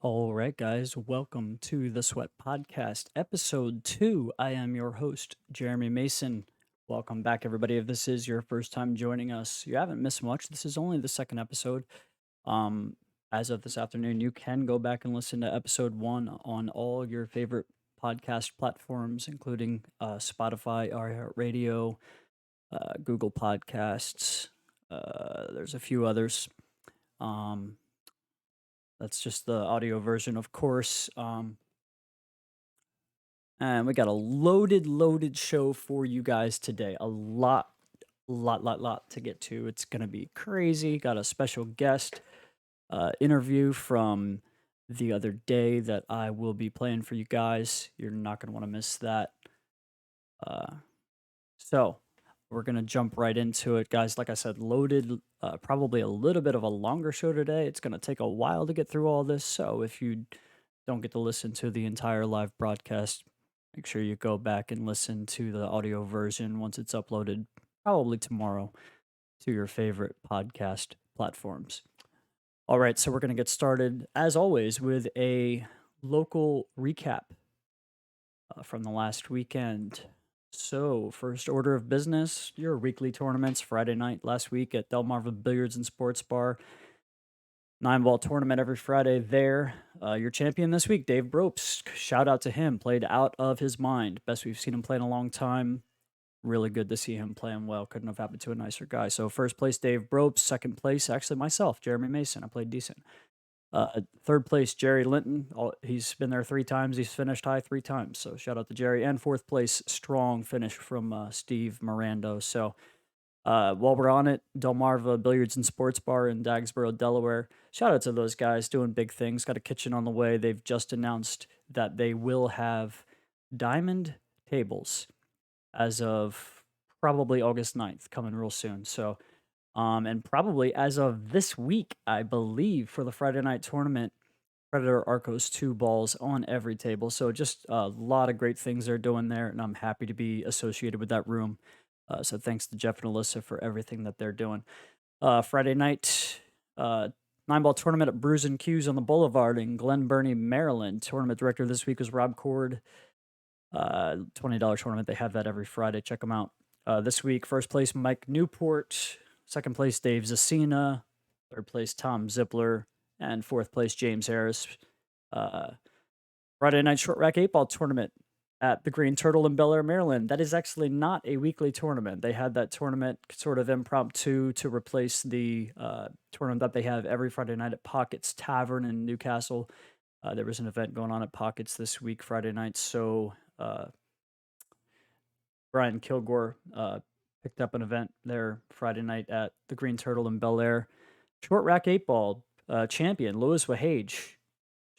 All right, guys, welcome to the Sweat Podcast, episode 2. I am your host, Jeremy Mason. Welcome back, everybody. If this is your first time joining us, you haven't missed much. This is only the second episode. Um, as of this afternoon, you can go back and listen to episode 1 on all your favorite podcast platforms, including Spotify, iHeartRadio, Google Podcasts. There's a few others. Um, that's just the audio version, of course. And we got a loaded show for you guys today. A lot to get to. It's gonna be crazy. Got a special guest interview from the other day that I will be playing for you guys. You're not gonna want to miss that. Uh, so we're gonna jump right into it, guys. Like I said, loaded. Probably a little bit of a longer show today. It's gonna take a while to get through all this. So if you don't get to listen to the entire live broadcast, make sure you go back and listen to the audio version once it's uploaded, probably tomorrow, to your favorite podcast platforms. All right, so we're going to get started, as always, with a local recap from the last weekend. So, first order of business, your weekly tournaments. Friday night last week at Delmarva Billiards and Sports Bar. 9-ball tournament every Friday there. Your champion this week, Dave Bropes. Shout out to him. Played out of his mind. Best we've seen him play in a long time. Really good to see him playing well. Couldn't have happened to a nicer guy. So first place, Dave Bropes. Second place, actually myself, Jeremy Mason. I played decent. Third place, Jerry Linton. He's been there 3 times. He's finished high 3 times. So shout out to Jerry. And fourth place, strong finish from Steve Mirando. So while we're on it, Delmarva Billiards and Sports Bar in Dagsboro, Delaware. Shout out to those guys doing big things. Got a kitchen on the way. They've just announced that they will have diamond tables as of probably August 9th, coming real soon. So, and probably as of this week, I believe, for the Friday night tournament, Predator Arcos 2 balls on every table. So just a lot of great things they're doing there, and I'm happy to be associated with that room. So thanks to Jeff and Alyssa for everything that they're doing. Friday night, 9-ball tournament at Brews and Q's on the Boulevard in Glen Burnie, Maryland. Tournament director this week was Rob Cord. $20 tournament. They have that every Friday. Check them out. This week, first place, Mike Newport. Second place, Dave Zacina. Third place, Tom Zippler. And fourth place, James Harris. Friday night short rack 8-ball tournament at the Green Turtle in Bel Air, Maryland. That is actually not a weekly tournament. They had that tournament sort of impromptu to replace the tournament that they have every Friday night at Pockets Tavern in Newcastle. There was an event going on at Pockets this week, Friday night. So Brian Kilgore picked up an event there Friday night at the Green Turtle in Bel Air. Short rack 8-ball champion, Louis Wahage.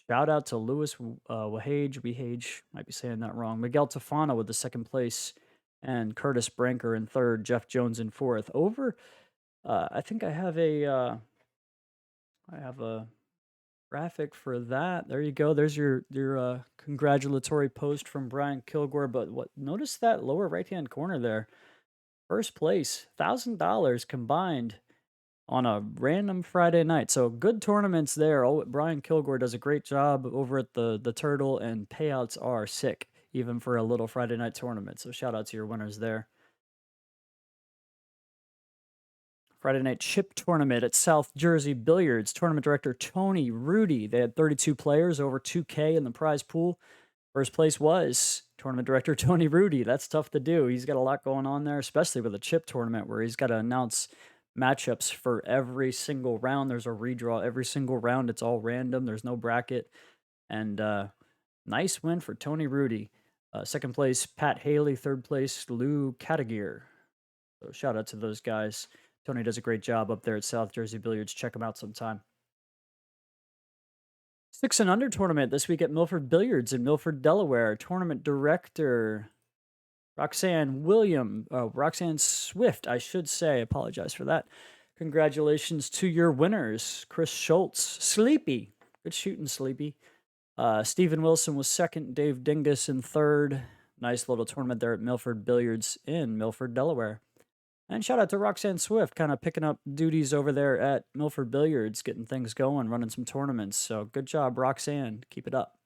Shout out to Louis Wahage, might be saying that wrong. Miguel Tafano with the second place, and Curtis Branker in third, Jeff Jones in fourth. I think I have a graphic for that. There you go. There's your congratulatory post from Brian Kilgore. But notice that lower right-hand corner there. First place, $1,000 combined on a random Friday night. So good tournaments there. Brian Kilgore does a great job over at the Turtle, and payouts are sick, even for a little Friday night tournament. So shout out to your winners there. Friday night chip tournament at South Jersey Billiards. Tournament director Tony Rudy. They had 32 players, over 2K in the prize pool. First place was tournament director Tony Rudy. That's tough to do. He's got a lot going on there, especially with a chip tournament where he's got to announce matchups for every single round. There's a redraw every single round. It's all random. There's no bracket. And nice win for Tony Rudy. Second place, Pat Haley. Third place, Lou Catagir. So shout out to those guys. Tony does a great job up there at South Jersey Billiards. Check him out sometime. 6 and Under tournament this week at Milford Billiards in Milford, Delaware. Tournament director Roxanne Swift, I should say. Apologize for that. Congratulations to your winners. Chris Schultz, Sleepy. Good shooting, Sleepy. Stephen Wilson was second. Dave Dingus in third. Nice little tournament there at Milford Billiards in Milford, Delaware. And shout out to Roxanne Swift, kind of picking up duties over there at Milford Billiards, getting things going, running some tournaments. So good job, Roxanne. Keep it up.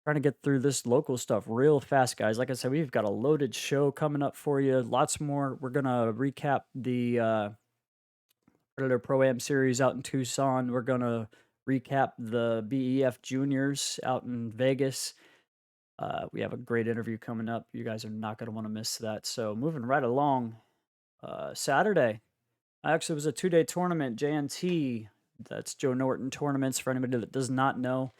Trying to get through this local stuff real fast, guys. Like I said, we've got a loaded show coming up for you. Lots more. We're going to recap the Predator Pro-Am series out in Tucson. We're going to recap the BEF Juniors out in Vegas. We have a great interview coming up. You guys are not going to want to miss that. So moving right along, Saturday, actually, it was a 2-day tournament, JNT. That's Joe Norton Tournaments. For anybody that does not know,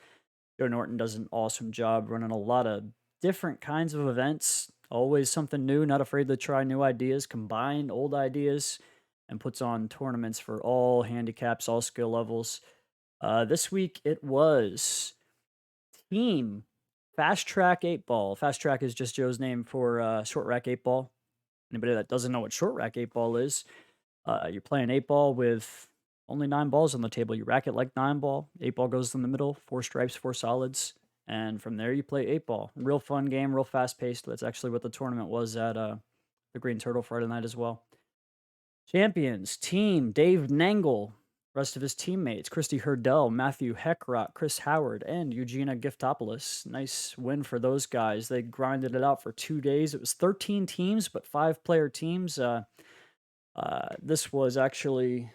Joe Norton does an awesome job running a lot of different kinds of events. Always something new, not afraid to try new ideas, combine old ideas, and puts on tournaments for all handicaps, all skill levels. This week it was Team Fast Track 8 Ball. Fast Track is just Joe's name for short rack 8 ball. Anybody that doesn't know what short rack 8 ball is, you're playing 8 ball with only 9 balls on the table. You rack it like 9 ball. 8 ball goes in the middle, 4 stripes, 4 solids. And from there, you play 8 ball. Real fun game, real fast paced. That's actually what the tournament was at the Green Turtle Friday night as well. Champions, team Dave Nangle. Rest of his teammates, Christy Hurdell, Matthew Heckrock, Chris Howard, and Eugenia Giftopoulos. Nice win for those guys. They grinded it out for 2 days. It was 13 teams, but 5-player teams. This was actually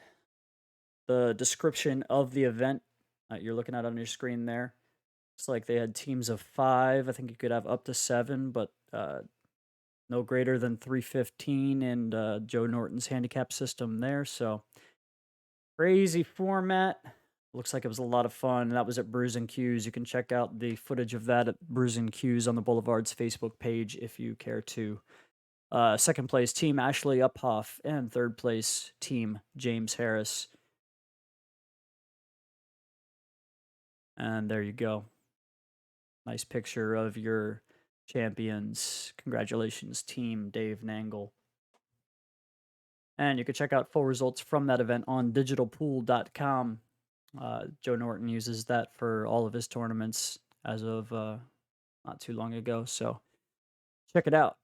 the description of the event you're looking at on your screen there. It's like they had teams of 5. I think you could have up to 7, but no greater than 315 and Joe Norton's handicap system there. So crazy format. Looks like it was a lot of fun. That was at Brews and Q's. You can check out the footage of that at Brews and Q's on the Boulevard's Facebook page if you care to. Second place, Team Ashley Uphoff, and third place, Team James Harris. And there you go. Nice picture of your champions. Congratulations, Team Dave Nangle. And you can check out full results from that event on digitalpool.com. Joe Norton uses that for all of his tournaments as of not too long ago. So check it out.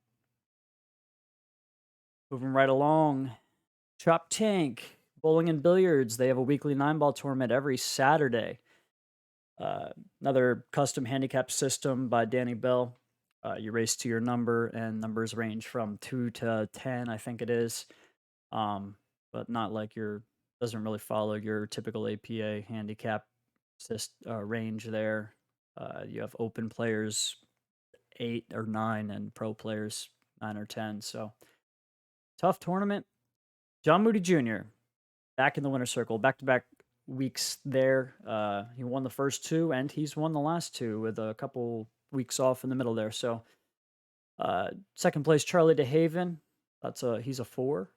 Moving right along. Chop Tank, Bowling and Billiards. They have a weekly 9-ball tournament every Saturday. Another custom handicap system by Danny Bell. You race to your number, and numbers range from 2 to 10, I think it is. But not like doesn't really follow your typical APA handicap range there. You have open players 8 or 9 and pro players 9 or 10. So tough tournament. John Moody Jr. back in the winner's circle, back-to-back weeks there. He won the first 2, and he's won the last 2 with a couple weeks off in the middle there. So second place, Charlie DeHaven. He's a 4.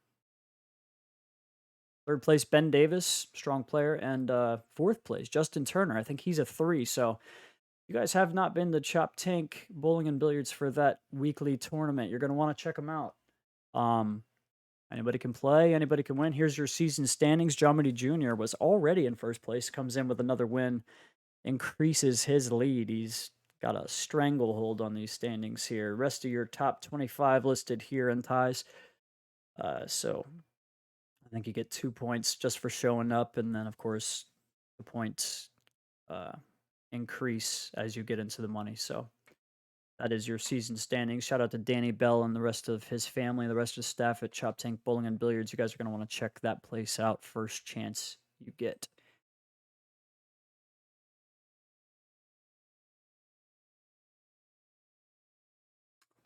Third place, Ben Davis, strong player. And fourth place, Justin Turner. I think he's a 3. So you guys have not been to Chop Tank Bowling and Billiards for that weekly tournament. You're going to want to check them out. Anybody can play. Anybody can win. Here's your season standings. John Moody Jr. was already in first place. Comes in with another win. Increases his lead. He's got a stranglehold on these standings here. Rest of your top 25 listed here in ties. So I think you get 2 points just for showing up, and then of course the points increase as you get into the money. So that is your season standings. Shout out to Danny Bell and the rest of his family, the rest of the staff at Chop Tank Bowling and Billiards. You guys are going to want to check that place out first chance you get.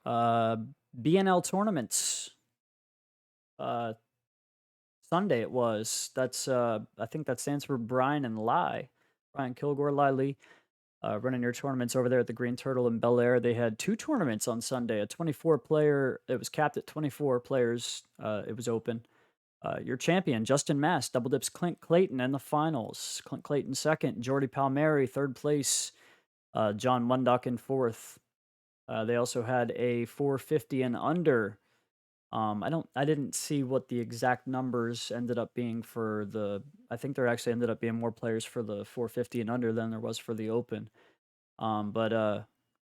BNL tournaments. Sunday it was. That's I think that stands for Brian and Lai. Brian Kilgore, Lai Lee. Running your tournaments over there at the Green Turtle in Bel Air. They had 2 tournaments on Sunday. A 24-player. It was capped at 24 players. It was open. Your champion, Justin Mass, double dips Clint Clayton in the finals. Clint Clayton second. Jordy Palmieri third place. John Mundock in fourth. They also had a 450 and under. I didn't see what the exact numbers ended up being for I think there actually ended up being more players for the 450 and under than there was for the open. But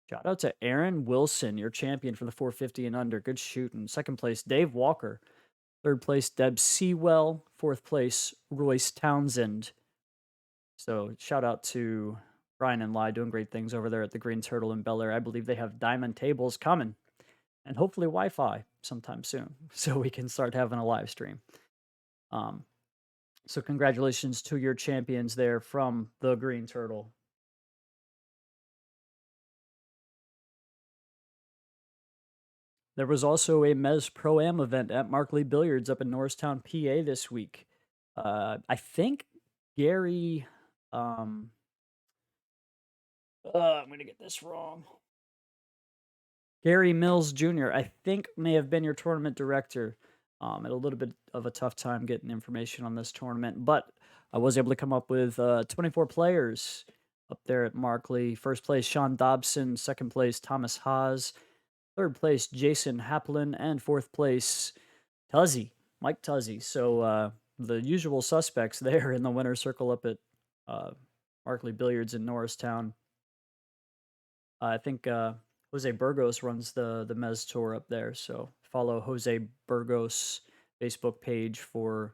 Shout out to Aaron Wilson, your champion for the 450 and under. Good shooting. Second place, Dave Walker. Third place, Deb Sewell. Fourth place, Royce Townsend. So shout out to Brian and Lai doing great things over there at the Green Turtle in Bel Air. I believe they have diamond tables coming and hopefully Wi-Fi sometime soon so we can start having a live stream. So congratulations to your champions there from the Green Turtle. There was also a Mez Pro-Am event at Markley Billiards up in Norristown, PA this week. I think Gary, I'm going to get this wrong. Gary Mills Jr., I think may have been your tournament director. Had a little bit of a tough time getting information on this tournament, but I was able to come up with 24 players up there at Markley. First place, Sean Dobson. Second place, Thomas Haas. Third place, Jason Haplin. And fourth place, Mike Tuzzy. So the usual suspects there in the winner's circle up at Markley Billiards in Norristown. I think Jose Burgos runs the Mez Tour up there, so follow Jose Burgos' Facebook page for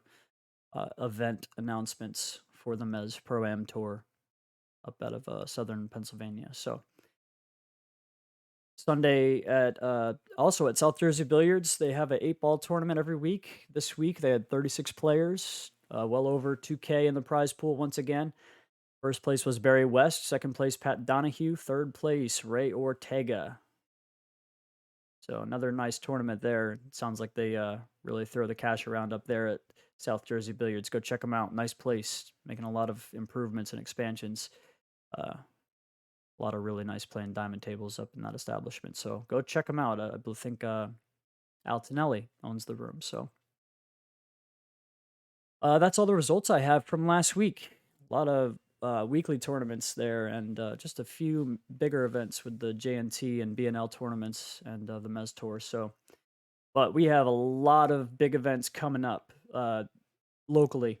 event announcements for the Mez Pro-Am Tour up out of southern Pennsylvania. So Sunday at also at South Jersey Billiards, they have an 8-ball tournament every week. This week they had 36 players, well over 2K in the prize pool once again. First place was Barry West. Second place, Pat Donahue. Third place, Ray Ortega. So another nice tournament there. It sounds like they really throw the cash around up there at South Jersey Billiards. Go check them out. Nice place. Making a lot of improvements and expansions. A lot of really nice playing diamond tables up in that establishment. So go check them out. I think Al Tonelli owns the room. So that's all the results I have from last week. A lot of weekly tournaments there and just a few bigger events with the JNT and BNL tournaments and the Mez Tour. So, but we have a lot of big events coming up locally.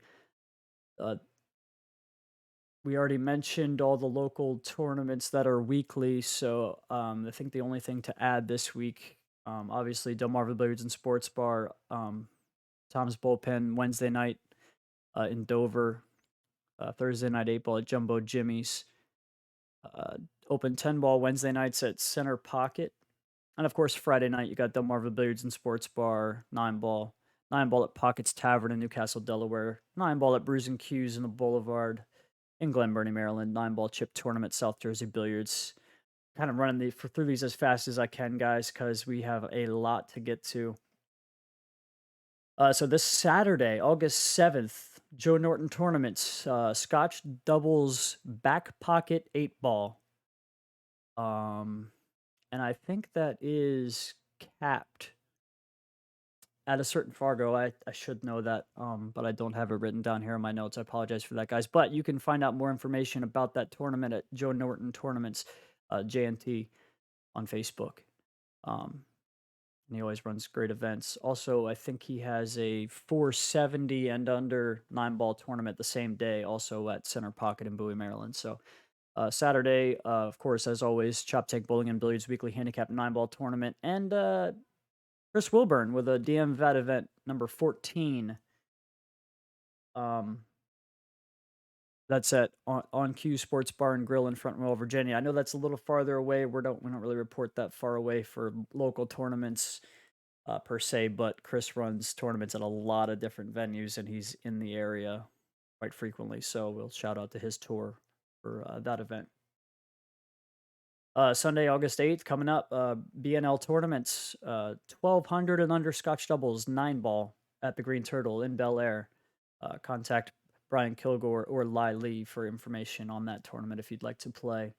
We already mentioned all the local tournaments that are weekly. So I think the only thing to add this week, obviously Delmarva Billiards and Sports Bar, Tom's Bullpen Wednesday night in Dover. Thursday night 8-ball at Jumbo Jimmy's. Open 10-ball Wednesday nights at Center Pocket. And of course, Friday night, you got Delmarva Billiards and Sports Bar, 9-ball. 9-ball at Pockets Tavern in Newcastle, Delaware. 9-ball at Brews and Q's in the Boulevard in Glen Burnie, Maryland. 9-ball chip tournament, South Jersey Billiards. Kind of running through these as fast as I can, guys, because we have a lot to get to. So this Saturday, August 7th, Joe Norton tournaments, Scotch doubles back pocket 8-ball. And I think that is capped at a certain Fargo. I should know that, but I don't have it written down here in my notes. I apologize for that, guys. But you can find out more information about that tournament at Joe Norton Tournaments, JNT, on Facebook. And he always runs great events. Also, I think he has a 470 and under 9-ball tournament the same day, also at Center Pocket in Bowie, Maryland. So Saturday, of course, as always, Chop Tank Bowling and Billiards Weekly Handicap 9-ball tournament. And Chris Wilburn with a DM VAT event number 14. That's at On Q Sports Bar and Grill in Front Royal, Virginia. I know that's a little farther away. We don't really report that far away for local tournaments per se, but Chris runs tournaments at a lot of different venues, and he's in the area quite frequently. So we'll shout out to his tour for that event. Sunday, August 8th, coming up, BNL tournaments, 1200 and under Scotch doubles, 9-ball at the Green Turtle in Bel Air. Contact Brian Kilgore or Lai Lee for information on that tournament if you'd like to play.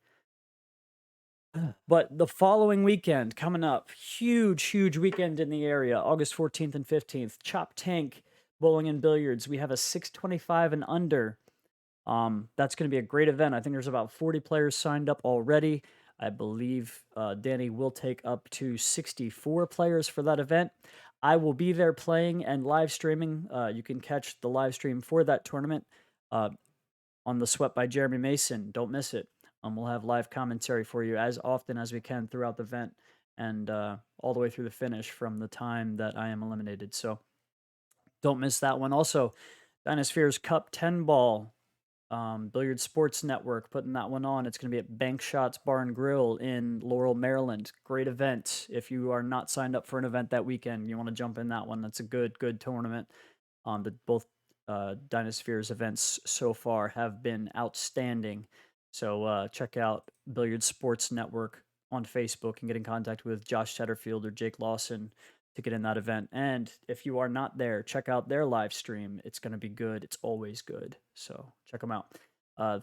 But the following weekend coming up, huge weekend in the area, August 14th and 15th, Chop Tank Bowling and Billiards. We have a 625 and under. That's going to be a great event. I think there's about 40 players signed up already. I believe Danny will take up to 64 players for that event. I will be there playing and live streaming. You can catch the live stream for that tournament on the Sweat by Jeremy Mason. Don't miss it. We'll have live commentary for you as often as we can throughout the event and all the way through the finish from the time that I am eliminated. So don't miss that one. Also, Dynaspheres Cup 10 ball, Billiard Sports Network putting that one on. It's going to be at Bank Shots Bar and Grill in Laurel, Maryland. Great event. If you are not signed up for an event that weekend, you want to jump in that one. That's a good tournament. Both Dynaspheres events so far have been outstanding. So check out Billiard Sports Network on Facebook and get in contact with Josh Satterfield or Jake Lawson to get in that event. And if you are not there, check out their live stream. It's going to be good. It's always good. So check them out.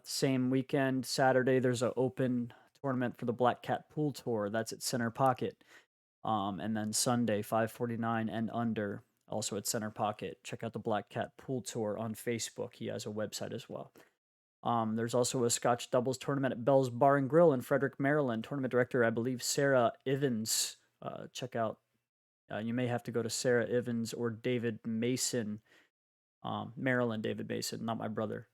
Same weekend, Saturday, there's an open tournament for the Black Cat Pool Tour. That's at Center Pocket. And then Sunday, 549 and under, also at Center Pocket. Check out the Black Cat Pool Tour on Facebook. He has a website as well. There's also a Scotch doubles tournament at Bell's Bar and Grill in Frederick, Maryland. Tournament director, I believe, Sarah Ivins. Check out. You may have to go to Sarah Ivins or David Mason, Maryland David Mason, not my brother.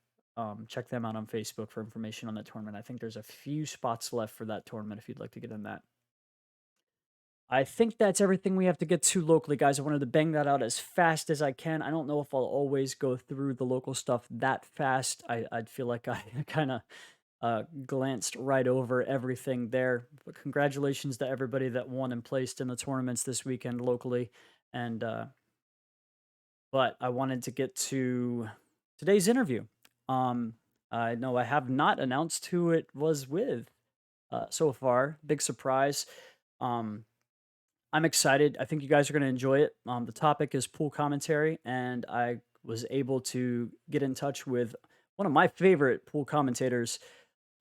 Check them out on Facebook for information on that tournament. I think there's a few spots left for that tournament if you'd like to get in that. I think that's everything we have to get to locally, guys. I wanted to bang that out as fast as I can. I don't know if I'll always go through the local stuff that fast. I'd feel like I kind of glanced right over everything there. But congratulations to everybody that won and placed in the tournaments this weekend locally. And but I wanted to get to today's interview. I know I have not announced who it was with so far. Big surprise. I'm excited. I think you guys are going to enjoy it. The topic is pool commentary, and I was able to get in touch with one of my favorite pool commentators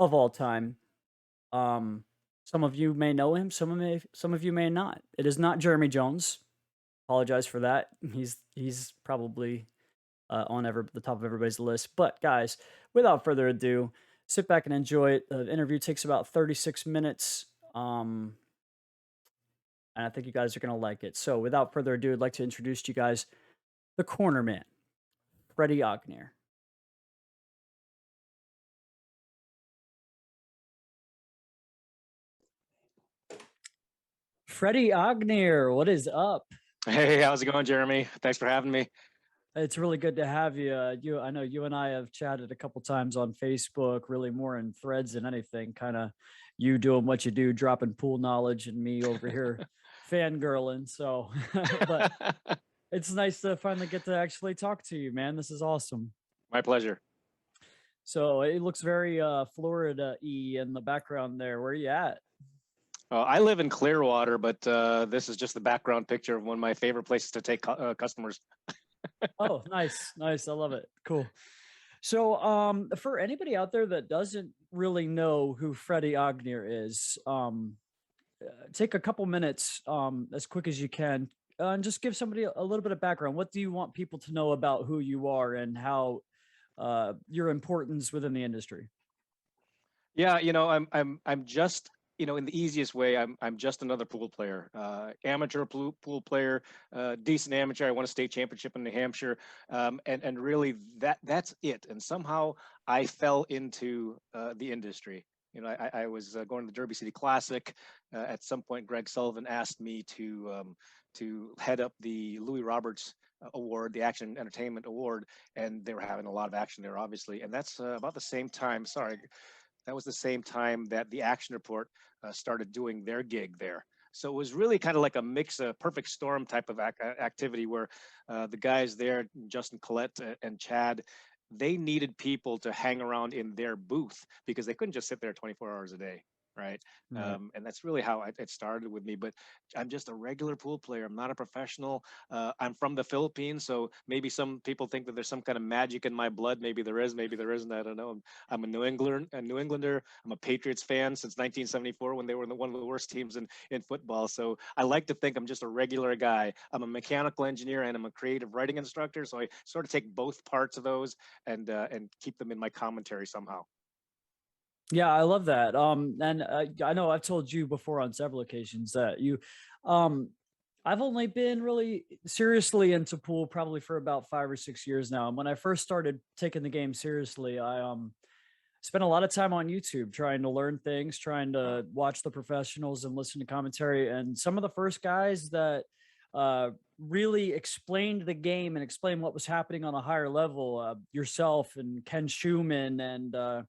of all time. Some of you may know him, some of you may not. It is not Jeremy Jones. Apologize for that. He's probably on the top of everybody's list. But guys, without further ado, sit back and enjoy it. The interview takes about 36 minutes. And I think you guys are going to like it. So without further ado, I'd like to introduce to you guys the corner man, Freddie Agnir. Freddie Agnir, what is up? Hey, how's it going, Jeremy? Thanks for having me. It's really good to have you. I know you and I have chatted a couple times on Facebook, really more in threads than anything. Kind of you doing what you do, dropping pool knowledge, and me over here fangirling. So, but it's nice to finally get to actually talk to you, man. This is awesome. My pleasure. So it looks very Florida-y in the background there. Where are you at? I live in Clearwater, but this is just the background picture of one of my favorite places to take customers. Oh, nice. Nice. I love it. Cool. So, for anybody out there that doesn't really know who Freddie Agnir is, take a couple minutes, as quick as you can, and just give somebody a little bit of background. What do you want people to know about who you are and how your importance within the industry? Yeah, I'm just, in the easiest way, I'm just another pool player, amateur pool player, decent amateur. I won a state championship in New Hampshire, and really that's it. And somehow I fell into the industry. I was going to the Derby City Classic. At some point, Greg Sullivan asked me to head up the Louis Roberts Award, the Action Entertainment Award, and they were having a lot of action there, obviously. And that's about the same time. Sorry, that was the same time that the Action Report started doing their gig there. So it was really kind of like a mix, a perfect storm type of activity where the guys there, Justin Collette and Chad, they needed people to hang around in their booth because they couldn't just sit there 24 hours a day. Right. Right. And that's really how it started with me. But I'm just a regular pool player. I'm not a professional. I'm from the Philippines. So maybe some people think that there's some kind of magic in my blood. Maybe there is, maybe there isn't. I don't know. I'm a New Englander. I'm a Patriots fan since 1974 when they were one of the worst teams in football. So I like to think I'm just a regular guy. I'm a mechanical engineer and I'm a creative writing instructor. So I sort of take both parts of those and keep them in my commentary somehow. Yeah, I love that. And I know I've told you before on several occasions that um, I've only been really seriously into pool probably for about 5 or 6 years now. And when I first started taking the game seriously, I spent a lot of time on YouTube trying to learn things, trying to watch the professionals and listen to commentary. And some of the first guys that really explained the game and explained what was happening on a higher level, yourself and Ken Schumann and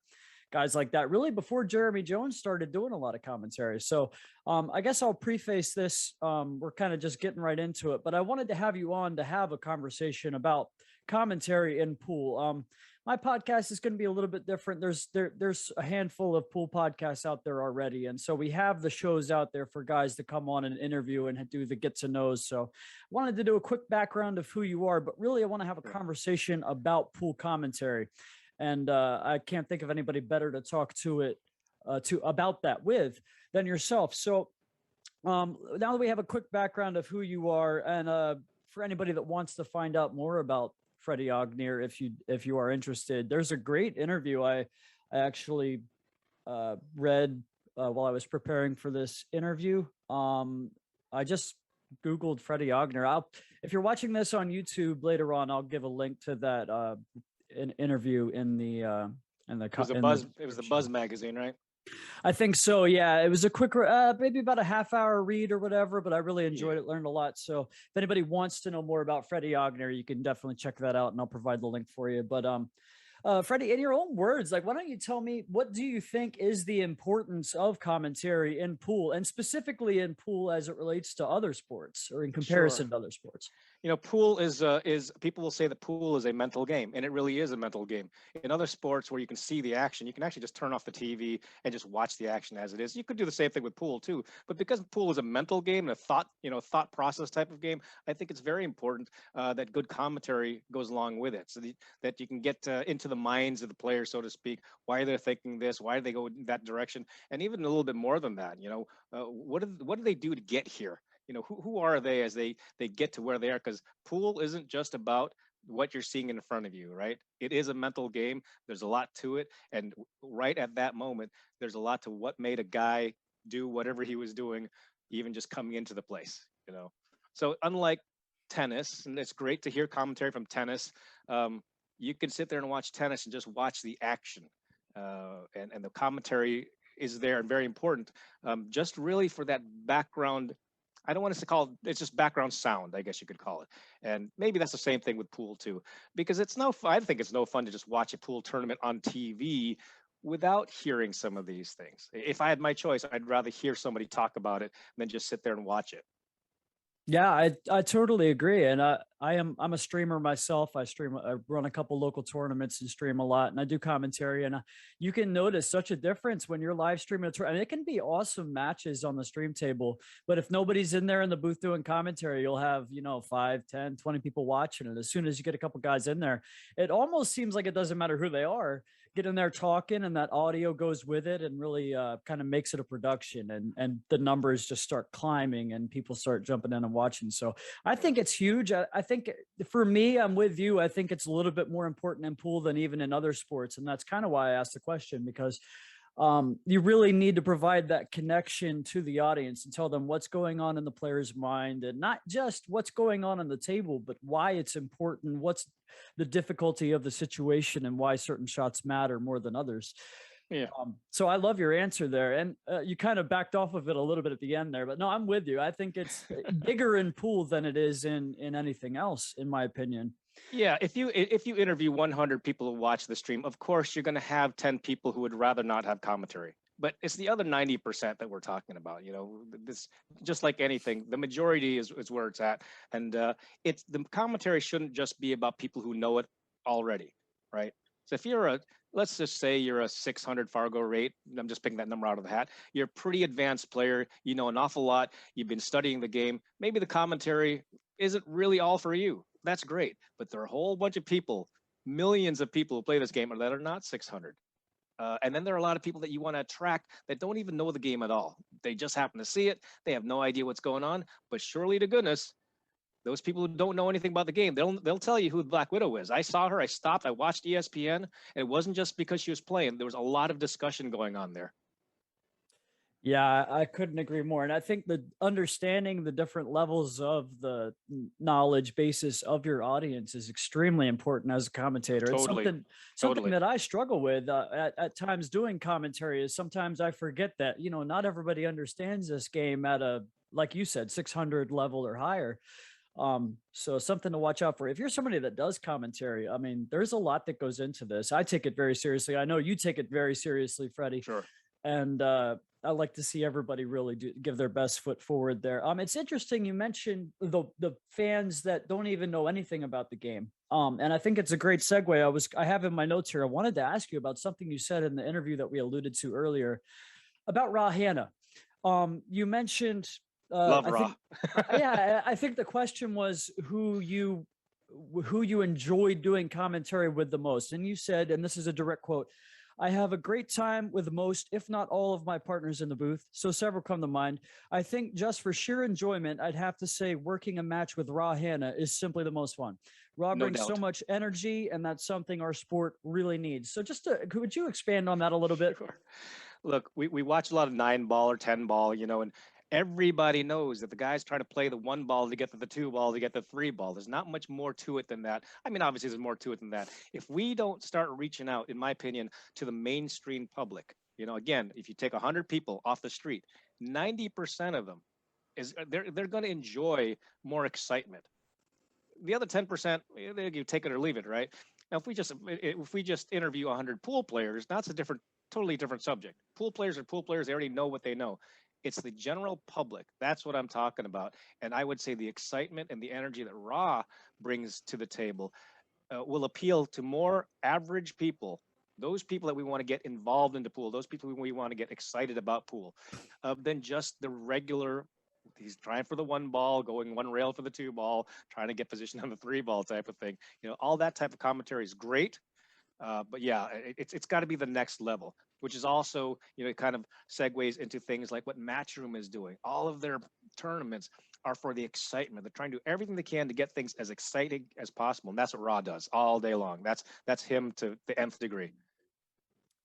guys like that, really before Jeremy Jones started doing a lot of commentary. So I guess I'll preface this. We're kind of just getting right into it, but I wanted to have you on to have a conversation about commentary in pool. My podcast is going to be a little bit different. There's a handful of pool podcasts out there already, and so we have the shows out there for guys to come on and interview and do the get to knows. So I wanted to do a quick background of who you are, but really I want to have a conversation about pool commentary. And I can't think of anybody better to talk to it to about that with than yourself. So now that we have a quick background of who you are, and for anybody that wants to find out more about Freddie Agnir, if you are interested, there's a great interview I actually read while I was preparing for this interview. I just Googled Freddie Agnir. If you're watching this on YouTube later on, I'll give a link to that an interview in the it was the Buzz magazine, right? I think so. Yeah, it was a quick, maybe about a half-hour read or whatever, but I really enjoyed it, learned a lot. So if anybody wants to know more about Freddie Agnir, you can definitely check that out, and I'll provide the link for you. But Freddie, in your own words, like, why don't you tell me, what do you think is the importance of commentary in pool, and specifically in pool as it relates to other sports or in comparison to other sports? You know, pool is people will say that pool is a mental game, and it really is a mental game. In other sports where you can see the action, you can actually just turn off the TV and just watch the action as it is. You could do the same thing with pool too, but because pool is a mental game and a thought process type of game, I think it's very important that good commentary goes along with it, so that you can get into the minds of the players, so to speak. Why they're thinking this, why do they go in that direction, and even a little bit more than that. What do they do to get here? Who are they as they get to where they are? Because pool isn't just about what you're seeing in front of you, right? It is a mental game. There's a lot to it. And right at that moment, there's a lot to what made a guy do whatever he was doing, even just coming into the place, So unlike tennis, and it's great to hear commentary from tennis, you can sit there and watch tennis and just watch the action. And the commentary is there and very important, just really for that background. I don't want to call it, it's just background sound, I guess you could call it. And maybe that's the same thing with pool too, because I think it's no fun to just watch a pool tournament on TV without hearing some of these things. If I had my choice, I'd rather hear somebody talk about it than just sit there and watch it. Yeah, I totally agree. And I'm a streamer myself. I run a couple local tournaments and stream a lot, and I do commentary. And you can notice such a difference when you're live streaming a tournament. It can be awesome matches on the stream table, but if nobody's in there in the booth doing commentary, you'll have 5, 10, 20 people watching it. As soon as you get a couple guys in there, it almost seems like it doesn't matter who they are. Get in there talking, and that audio goes with it and really kind of makes it a production, and the numbers just start climbing and people start jumping in and watching. So I think it's huge. I think for me, I'm with you. I think it's a little bit more important in pool than even in other sports. And that's kind of why I asked the question, because you really need to provide that connection to the audience and tell them what's going on in the player's mind, and not just what's going on the table, but why it's important, what's the difficulty of the situation, and why certain shots matter more than others. Yeah. So I love your answer there. And you kind of backed off of it a little bit at the end there, but no, I'm with you. I think it's bigger in pool than it is in anything else, in my opinion. Yeah, if you interview 100 people who watch the stream, of course you're going to have 10 people who would rather not have commentary. But it's the other 90% that we're talking about. This, just like anything, the majority is where it's at, and it's the commentary shouldn't just be about people who know it already, right? So if let's just say you're a 600 Fargo rate, I'm just picking that number out of the hat. You're a pretty advanced player. You know an awful lot. You've been studying the game. Maybe the commentary isn't really all for you. That's great. But there are a whole bunch of people, millions of people who play this game that are not 600. And then there are a lot of people that you want to attract that don't even know the game at all. They just happen to see it. They have no idea what's going on. But surely to goodness, those people who don't know anything about the game, they'll tell you who Black Widow is. I saw her. I stopped. I watched ESPN. And it wasn't just because she was playing. There was a lot of discussion going on there. Yeah, I couldn't agree more. And I think the understanding the different levels of the knowledge basis of your audience is extremely important as a commentator. It's Totally, something totally. that I struggle with at times doing commentary. Is sometimes I forget that not everybody understands this game at a, like you said, 600 level or higher. So something to watch out for. If you're somebody that does commentary, I mean, there's a lot that goes into this. I take it very seriously. I know you take it very seriously, Freddie. Sure. And I like to see everybody really give their best foot forward there. It's interesting you mentioned the fans that don't even know anything about the game. And I think it's a great segue. I have in my notes here. I wanted to ask you about something you said in the interview that we alluded to earlier about Ra Hanna. You mentioned, Love I Raw. think, yeah, I think the question was who you enjoyed doing commentary with the most, and you said, and this is a direct quote. I have a great time with most, if not all, of my partners in the booth. So several come to mind. I think just for sheer enjoyment, I'd have to say working a match with Ra Hanna is simply the most fun. Ra No brings so doubt. much energy, and that's something our sport really needs. So could you expand on that a little bit? Sure. Look, we watch a lot of 9 ball or 10 ball, and everybody knows that the guy's trying to play the 1 ball to get to the 2 ball to get the 3 ball. There's not much more to it than that. I mean, obviously, there's more to it than that. If we don't start reaching out, in my opinion, to the mainstream public, again, if you take 100 people off the street, 90% of them they're going to enjoy more excitement. The other 10%, you take it or leave it, right? Now, if we just interview 100 pool players, that's a totally different subject. Pool players are pool players; they already know what they know. It's the general public. That's what I'm talking about. And I would say the excitement and the energy that Raw brings to the table will appeal to more average people. Those people that we want to get involved into pool, those people we want to get excited about pool, than just the regular. He's trying for the 1 ball, going one rail for the 2 ball, trying to get position on the 3 ball type of thing. All that type of commentary is great, but yeah, it's got to be the next level, which is also it kind of segues into things like what Matchroom is doing. All of their tournaments are for the excitement. They're trying to do everything they can to get things as exciting as possible, and that's what Raw does all day long. That's him to the nth degree.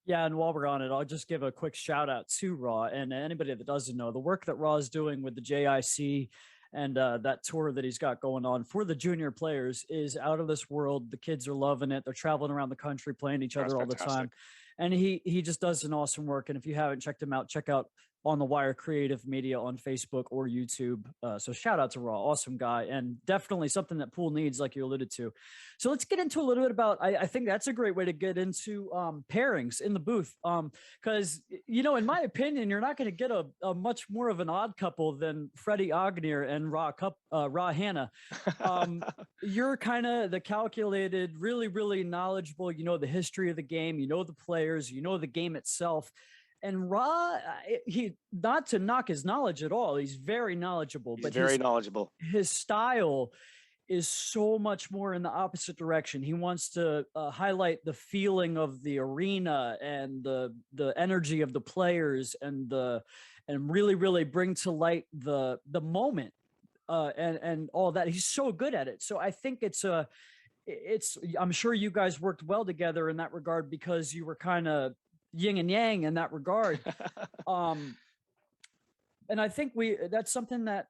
Yeah, and while we're on it, I'll just give a quick shout out to Raw and anybody that doesn't know the work that Raw is doing with the JIC and that tour that he's got going on for the junior players is out of this world. The kids are loving it. They're traveling around the country playing each That's other all the time, fantastic. and he just does an awesome work. And if you haven't checked him out, check out On the Wire Creative Media on Facebook or YouTube. So shout out to Raw, awesome guy, and definitely something that pool needs, like you alluded to. So let's get into a little bit about. I think that's a great way to get into pairings in the booth. Because in my opinion, you're not going to get a much more of an odd couple than Freddie Agnir and Ra Hanna. You're kind of the calculated, really, really knowledgeable. You know the history of the game. You know the players. You know the game itself. And Ra, he not to knock his knowledge at all. He's very knowledgeable, He's but very knowledgeable. his style is so much more in the opposite direction. He wants to highlight the feeling of the arena and the energy of the players and really really bring to light the moment and all that. He's so good at it. So I think it's I'm sure you guys worked well together in that regard because you were kind of yin and yang in that regard. Um, and I think we that's something that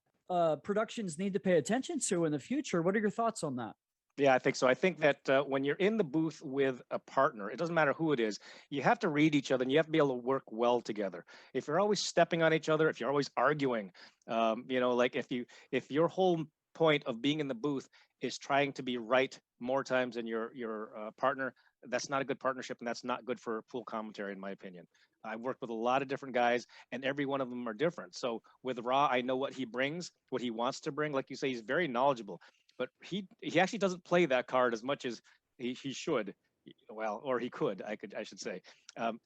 productions need to pay attention to in the future. What are your thoughts on that? Yeah, I think so. I think that when you're in the booth with a partner, it doesn't matter who it is, you have to read each other and you have to be able to work well together. If you're always stepping on each other, if you're always arguing, like if your whole point of being in the booth is trying to be right more times than your partner, that's not a good partnership and that's not good for pool commentary, in my opinion. I've worked with a lot of different guys, and every one of them are different. So with Ra, I know what he brings, what he wants to bring. Like you say, he's very knowledgeable, but he actually doesn't play that card as much as he should. Well, or he could, I should say.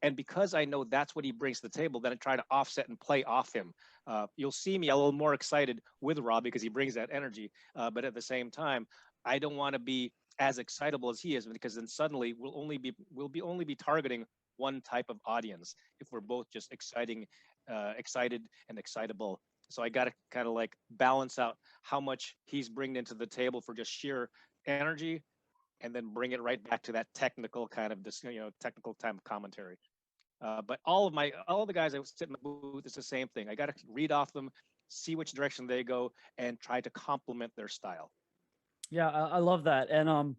And because I know that's what he brings to the table, then I try to offset and play off him. You'll see me a little more excited with Rob because he brings that energy. But at the same time, I don't want to be as excitable as he is, because then suddenly we'll only be targeting one type of audience if we're both just excited and excitable. So I got to kind of like balance out how much he's bringing into the table for just sheer energy, and then bring it right back to that technical kind of this, technical time of commentary. But all the guys that sit in the booth, it's the same thing. I got to read off them, see which direction they go, and try to complement their style. Yeah, I love that. And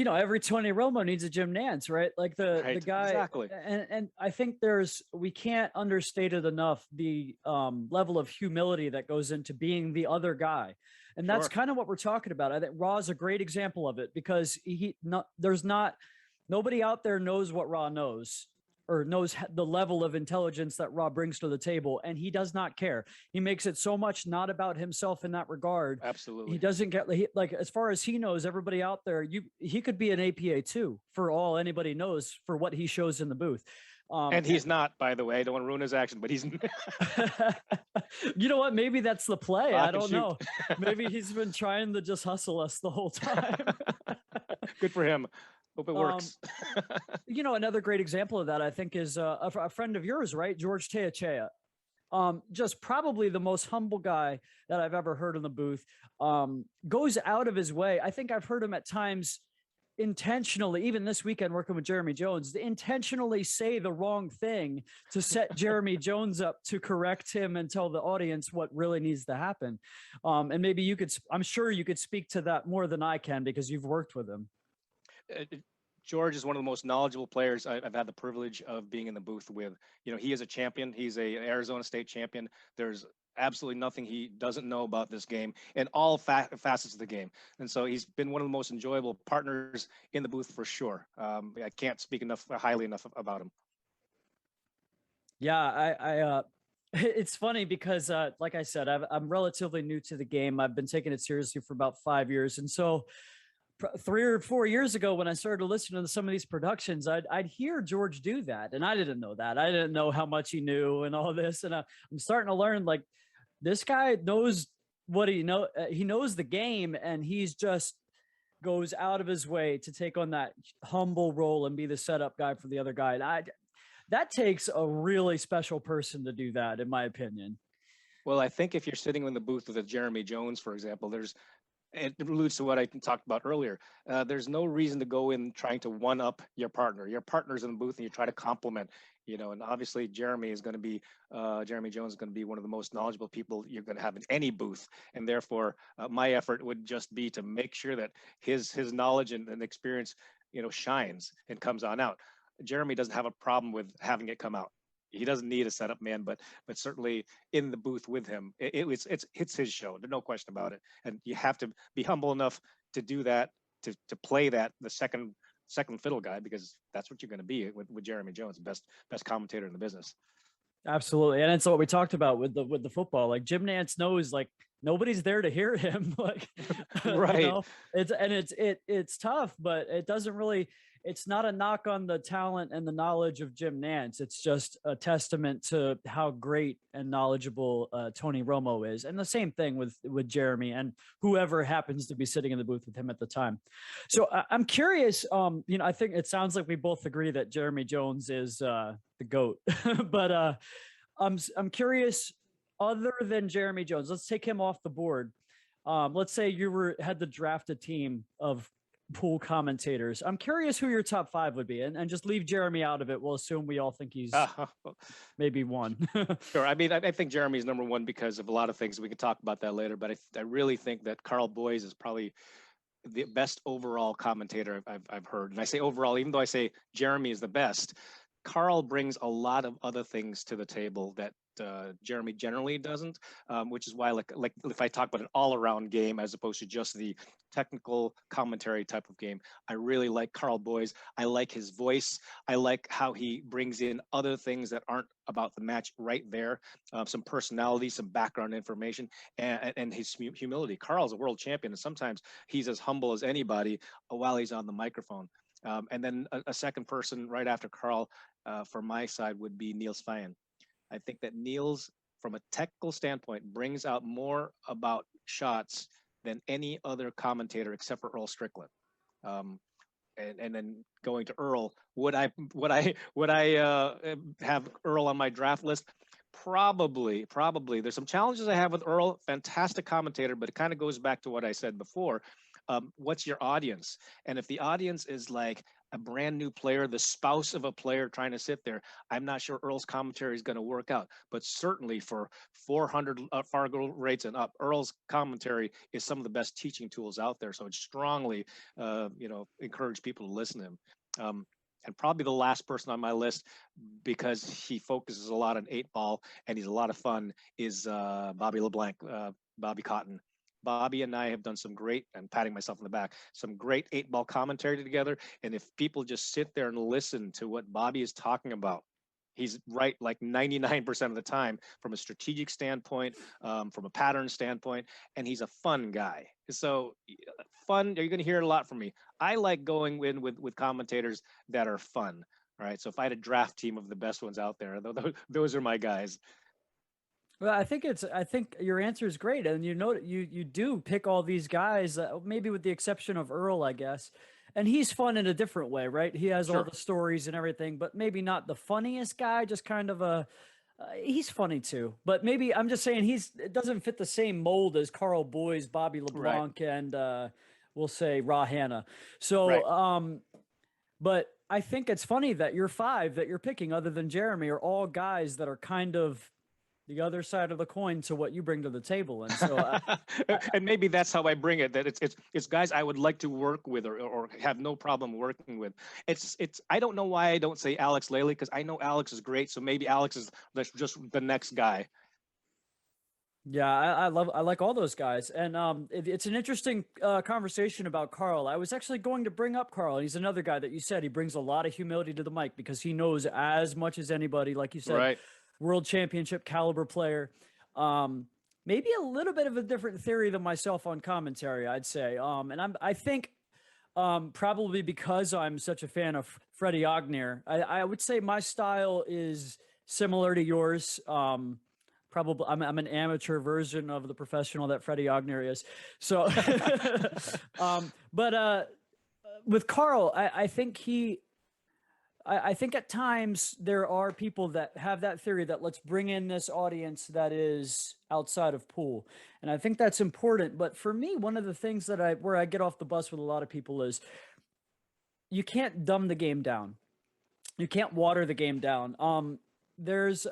every Tony Romo needs a Jim Nance, right? Like the Right, guy, exactly. and I think we can't understate it enough, the level of humility that goes into being the other guy. And that's Sure. kind of what we're talking about. I think Raw is a great example of it, because there's not nobody out there knows what Raw knows, or knows the level of intelligence that Raw brings to the table, and he does not care. He makes it so much not about himself in that regard. He Absolutely. doesn't get like, as far as he knows, everybody out there, he could be an APA too, for all anybody knows, for what he shows in the booth. And he's not, by the way. I don't want to ruin his action, but he's You know what? Maybe that's the play. I I can don't shoot. know. Maybe he's been trying to just hustle us the whole time. Good for him. Hope it works. Another great example of that, I think, is a friend of yours, right? George Teachea. Just probably the most humble guy that I've ever heard in the booth. Goes out of his way. I think I've heard him at times intentionally, even this weekend working with Jeremy Jones, intentionally say the wrong thing to set Jeremy Jones up to correct him and tell the audience what really needs to happen. And maybe I'm sure you could speak to that more than I can, because you've worked with him. George is one of the most knowledgeable players I've had the privilege of being in the booth with. He is a champion. He's an Arizona State champion. There's absolutely nothing he doesn't know about this game and all facets of the game. And so he's been one of the most enjoyable partners in the booth for sure. I can't speak highly enough about him. Yeah, it's funny because, like I said, I'm relatively new to the game. I've been taking it seriously for about 5 years. And so 3 or 4 years ago, when I started listening to some of these productions, I'd hear George do that. And I didn't know that. I didn't know how much he knew and all this. And I'm starting to learn, like, this guy knows what he knows the game, and he's just goes out of his way to take on that humble role and be the setup guy for the other guy. And that takes a really special person to do that, in my opinion. Well, I think if you're sitting in the booth with a Jeremy Jones, for example, it alludes to what I talked about earlier. There's no reason to go in trying to one up your partner. Your partner's in the booth and you try to compliment, and obviously Jeremy Jones is going to be one of the most knowledgeable people you're going to have in any booth. And therefore, my effort would just be to make sure that his knowledge and experience, shines and comes on out. Jeremy doesn't have a problem with having it come out. He doesn't need a setup man, but certainly in the booth with him, it's his show. There's no question about it. And you have to be humble enough to do that, to play that the second fiddle guy, because that's what you're going to be with Jeremy Jones, best commentator in the business. Absolutely. And it's what we talked about with the football. Like, Jim Nance knows, like, nobody's there to hear him. Like, right. It's tough, but it's not a knock on the talent and the knowledge of Jim Nance. It's just a testament to how great and knowledgeable Tony Romo is. And the same thing with Jeremy and whoever happens to be sitting in the booth with him at the time. So I'm curious, I think it sounds like we both agree that Jeremy Jones is the GOAT, but I'm curious, other than Jeremy Jones, let's take him off the board. Let's say you had to draft a team of pool commentators. I'm curious who your top 5 would be, and just leave Jeremy out of it. We'll assume we all think he's maybe one. Sure. I mean, I think Jeremy's number one because of a lot of things. We can talk about that later, but I really think that Carl Boyes is probably the best overall commentator I've heard. And I say overall, even though I say Jeremy is the best, Carl brings a lot of other things to the table that Jeremy generally doesn't, which is why, like if I talk about an all-around game as opposed to just the technical commentary type of game, I really like Carl Boyes. I like his voice. I like how he brings in other things that aren't about the match right there, some personality, some background information, and his humility. Carl's a world champion, and sometimes he's as humble as anybody while he's on the microphone. And then a second person right after Carl, for my side, would be Niels Feyen. I think that Niels, from a technical standpoint, brings out more about shots than any other commentator except for Earl Strickland. And then going to Earl, would I have Earl on my draft list? Probably. There's some challenges I have with Earl. Fantastic commentator, but it kind of goes back to what I said before. What's your audience? And if the audience is like, a brand new player, the spouse of a player trying to sit there, I'm not sure Earl's commentary is going to work out. But certainly for 400 Fargo rates and up, Earl's commentary is some of the best teaching tools out there. So I'd strongly, encourage people to listen to him. And probably the last person on my list, because he focuses a lot on 8 ball and he's a lot of fun, is Bobby LeBlanc, Bobby Cotton. Bobby and I have done some great, and patting myself on the back, some great 8 ball commentary together. And if people just sit there and listen to what Bobby is talking about, he's right like 99% of the time from a strategic standpoint, from a pattern standpoint, and he's a fun guy. So fun, you're going to hear a lot from me. I like going in with commentators that are fun. All right. So if I had a draft team of the best ones out there, those are my guys. Well, I think your answer is great, and you do pick all these guys, maybe with the exception of Earl, I guess, and he's fun in a different way, right? He has all Sure. the stories and everything, but maybe not the funniest guy. Just kind of a he's funny too, but maybe I'm just saying it doesn't fit the same mold as Carl Boyes, Bobby Right. LeBlanc, and we'll say Ra Hanna. So, Right. but I think it's funny that your five that you're picking, other than Jeremy, are all guys that are kind of the other side of the coin to what you bring to the table. And so, And maybe that's how I bring it. That it's guys I would like to work with, or have no problem working with. It's I don't know why I don't say Alex Laley, because I know Alex is great. So maybe Alex is just the next guy. yeah, I like all those guys, and it's an interesting conversation about Carl. I was actually going to bring up Carl. He's another guy that you said he brings a lot of humility to the mic because he knows as much as anybody. Like you said, Right. world championship caliber player. Um, Maybe a little bit of a different theory than myself on commentary, I'd say. And I think probably because I'm such a fan of Freddie Agnir, I would say my style is similar to yours. Probably I'm an amateur version of the professional that Freddie Agnir is. So, but with Carl, I think at times there are people that have that theory that let's bring in this audience that is outside of pool. And I think that's important. But for me, one of the things where I get off the bus with a lot of people is you can't dumb the game down. You can't water the game down. There's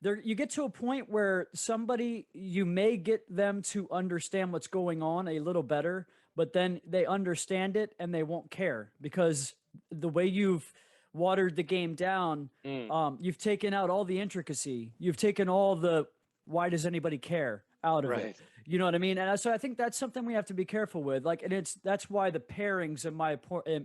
there you get to a point where somebody you may get them to understand what's going on a little better, but then they understand it and they won't care because the way you've watered the game down, Mm, you've taken out all the intricacy, you've taken all the why does anybody care out of it. right. You know what I mean? And so I think that's something we have to be careful with. Like, and that's why the pairings, in my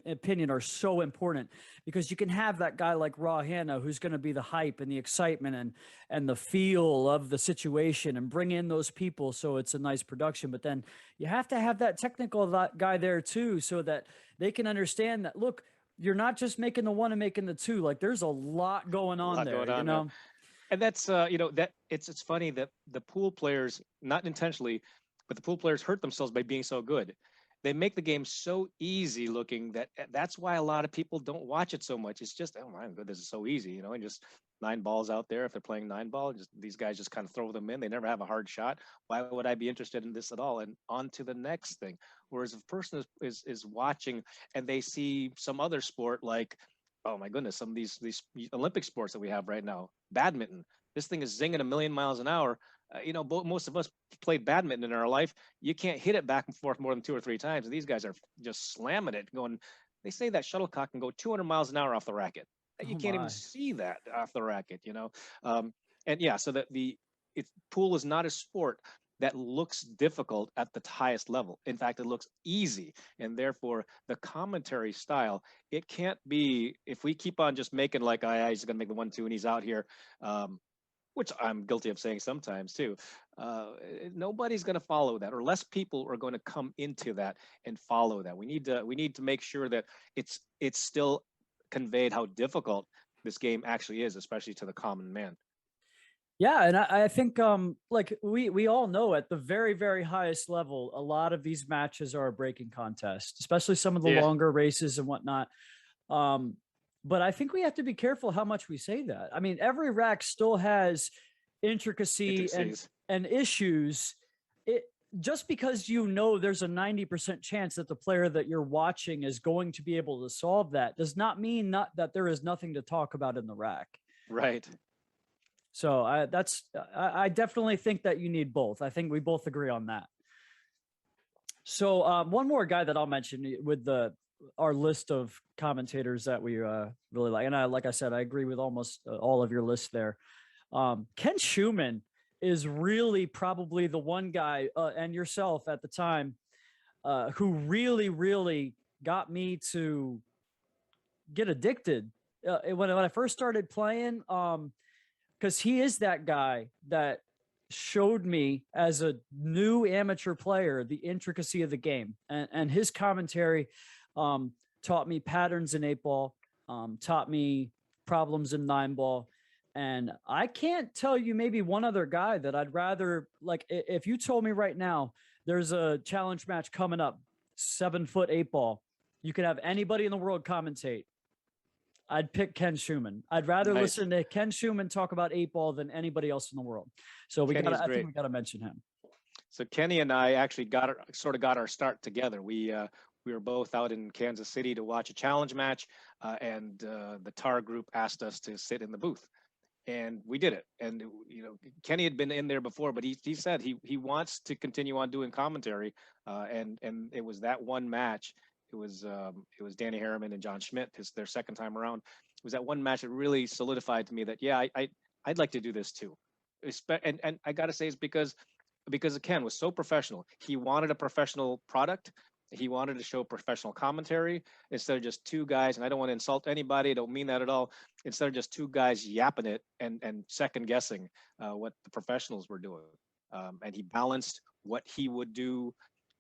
opinion, are so important because you can have that guy like Raw Hanna who's going to be the hype and the excitement and the feel of the situation and bring in those people so it's a nice production. But then you have to have that technical guy there too so that they can understand that look, you're not just making the one and making the two. Like there's a lot going A on lot there, going you on, man. know? And that's that it's funny that the pool players, not intentionally, but the pool players hurt themselves by being so good. They make the game so easy looking that that's why a lot of people don't watch it so much. It's just, oh my god, this is so easy, and just 9 balls out there. If they're playing 9 ball, just these guys just kind of throw them in. They never have a hard shot. Why would I be interested in this at all? And on to the next thing. Whereas if a person is watching and they see some other sport like, oh my goodness, some of these Olympic sports that we have right now, badminton. This thing is zinging a million miles an hour. Most of us played badminton in our life. You can't hit it back and forth more than 2 or 3 times. And these guys are just slamming it, going. They say that shuttlecock can go 200 miles an hour off the racket. You Oh can't even my. see that off the racket. And yeah, so that pool is not a sport that looks difficult at the highest level. In fact, it looks easy, and therefore the commentary style, it can't be, if we keep on just making like, he's going to make the 1-2 and he's out here, which I'm guilty of saying sometimes too. Nobody's going to follow that, or less people are going to come into that and follow that. We need to make sure that it's still conveyed how difficult this game actually is, especially to the common man. Yeah, and I think like we all know at the very very highest level, a lot of these matches are a breaking contest, especially some of the Yeah, longer races and whatnot. Um, but I think we have to be careful how much we say that. I mean, every rack still has intricacy intricacies. and issues. It just because you know there's a 90% chance that the player that you're watching is going to be able to solve that does not mean not that there is nothing to talk about in the rack. Right. So I definitely think that you need both. I think we both agree on that. So one more guy that I'll mention with our list of commentators that we really like, and like I said, I agree with almost all of your list there. Ken Schumann is really probably the one guy, and yourself at the time, who really got me to get addicted when I first started playing. Because he is that guy that showed me as a new amateur player the intricacy of the game, and his commentary taught me patterns in 8-ball, taught me problems in 9-ball. And I can't tell you maybe one other guy that I'd rather, like, if you told me right now there's a challenge match coming up, 7-foot 8-ball, you could have anybody in the world commentate, I'd pick Ken Schumann. I'd rather Nice. listen to Ken Schumann talk about 8-ball than anybody else in the world. So Kenny's I think great. we gotta mention him. So Kenny and I actually got our start together. We were both out in Kansas City to watch a challenge match, and the TAR group asked us to sit in the booth, and we did it. And Kenny had been in there before, but he said he wants to continue on doing commentary, and it was that one match. It was Danny Harriman and John Schmidt, their second time around. It was that one match that really solidified to me that I'd like to do this too. And I got to say it's because Ken was so professional. He wanted a professional product. He wanted to show professional commentary instead of just two guys. And I don't want to insult anybody. I don't mean that at all. Instead of just two guys yapping it and second guessing what the professionals were doing. And he balanced what he would do,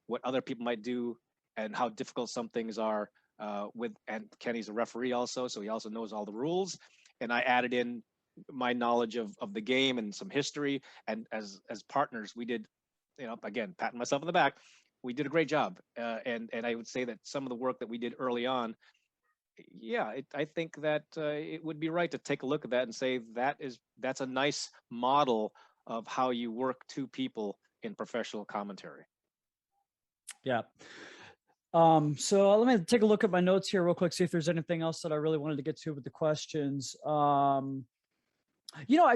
what other people might do, and how difficult some things are. And Kenny's a referee also, so he also knows all the rules. And I added in my knowledge of the game and some history. And as partners, we did, again, patting myself on the back, we did a great job. And I would say that some of the work that we did early on, I think that it would be right to take a look at that and say that's a nice model of how you work two people in professional commentary. Yeah. So let me take a look at my notes here real quick, see if there's anything else that I really wanted to get to with the questions. I've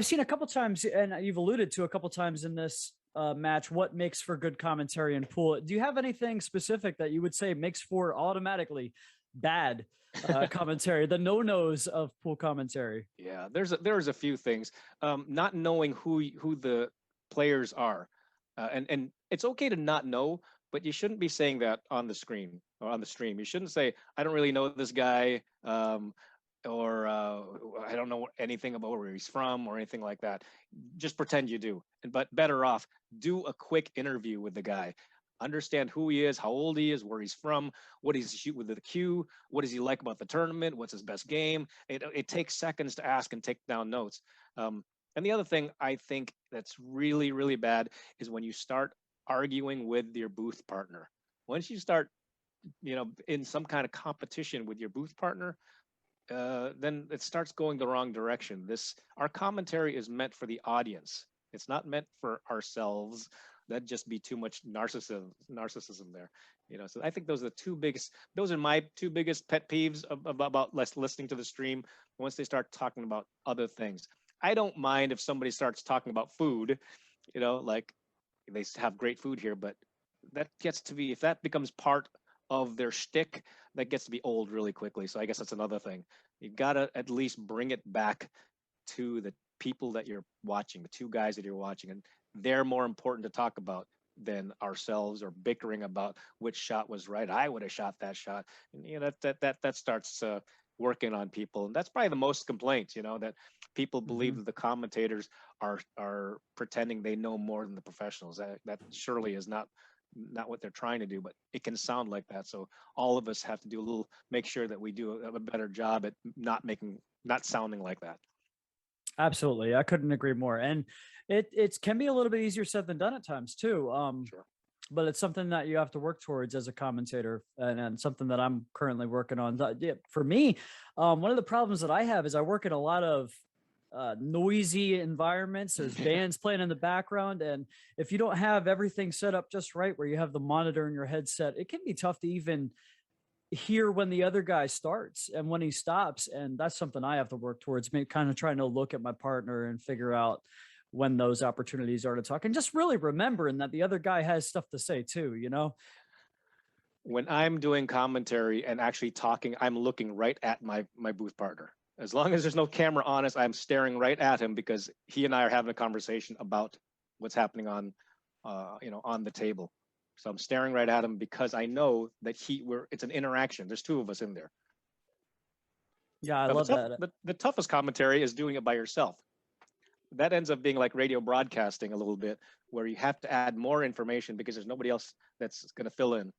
seen a couple times, and you've alluded to a couple times in this match, what makes for good commentary in pool. Do you have anything specific that you would say makes for automatically bad commentary, the no-nos of pool commentary? Yeah, there's a few things. Not knowing who the players are, and it's okay to not know, but you shouldn't be saying that on the screen or on the stream. You shouldn't say, "I don't really know this guy," or "I don't know anything about where he's from," or anything like that. Just pretend you do. But better off, do a quick interview with the guy. Understand who he is, how old he is, where he's from, what does he shoot with the cue, what does he like about the tournament, what's his best game. It takes seconds to ask and take down notes. And the other thing I think that's really, really bad is when you start arguing with your booth partner. Once you start, in some kind of competition with your booth partner, then it starts going the wrong direction. Our commentary is meant for the audience. It's not meant for ourselves. That'd just be too much narcissism there. So I think those are my two biggest pet peeves about listening to the stream. Once they start talking about other things, I don't mind if somebody starts talking about food, like they have great food here, but if that becomes part of their shtick, that gets to be old really quickly. So I guess that's another thing. You gotta at least bring it back to the people that you're watching, the two guys that you're watching, and they're more important to talk about than ourselves or bickering about which shot was right. I would have shot that shot, and that starts working on people, and that's probably the most complaints. That people believe that the commentators are pretending they know more than the professionals. That surely is not what they're trying to do, but it can sound like that. So all of us have to make sure that we do a better job at not sounding like that. Absolutely. I couldn't agree more. And it can be a little bit easier said than done at times too. Sure. But it's something that you have to work towards as a commentator, and something that I'm currently working on. For me, one of the problems that I have is I work in a lot of noisy environments. There's bands playing in the background. And if you don't have everything set up just right, where you have the monitor in your headset, it can be tough to even hear when the other guy starts and when he stops. And that's something I have to work towards, maybe kind of trying to look at my partner and figure out when those opportunities are to talk, and just really remembering that the other guy has stuff to say too, you know? When I'm doing commentary and actually talking, I'm looking right at my booth partner. As long as there's no camera on us, I'm staring right at him because he and I are having a conversation about what's happening on, on the table. So I'm staring right at him because I know that it's an interaction. There's two of us in there. Yeah, I Now, love that. the toughest commentary is doing it by yourself. That ends up being like radio broadcasting a little bit, where you have to add more information because there's nobody else that's going to fill in.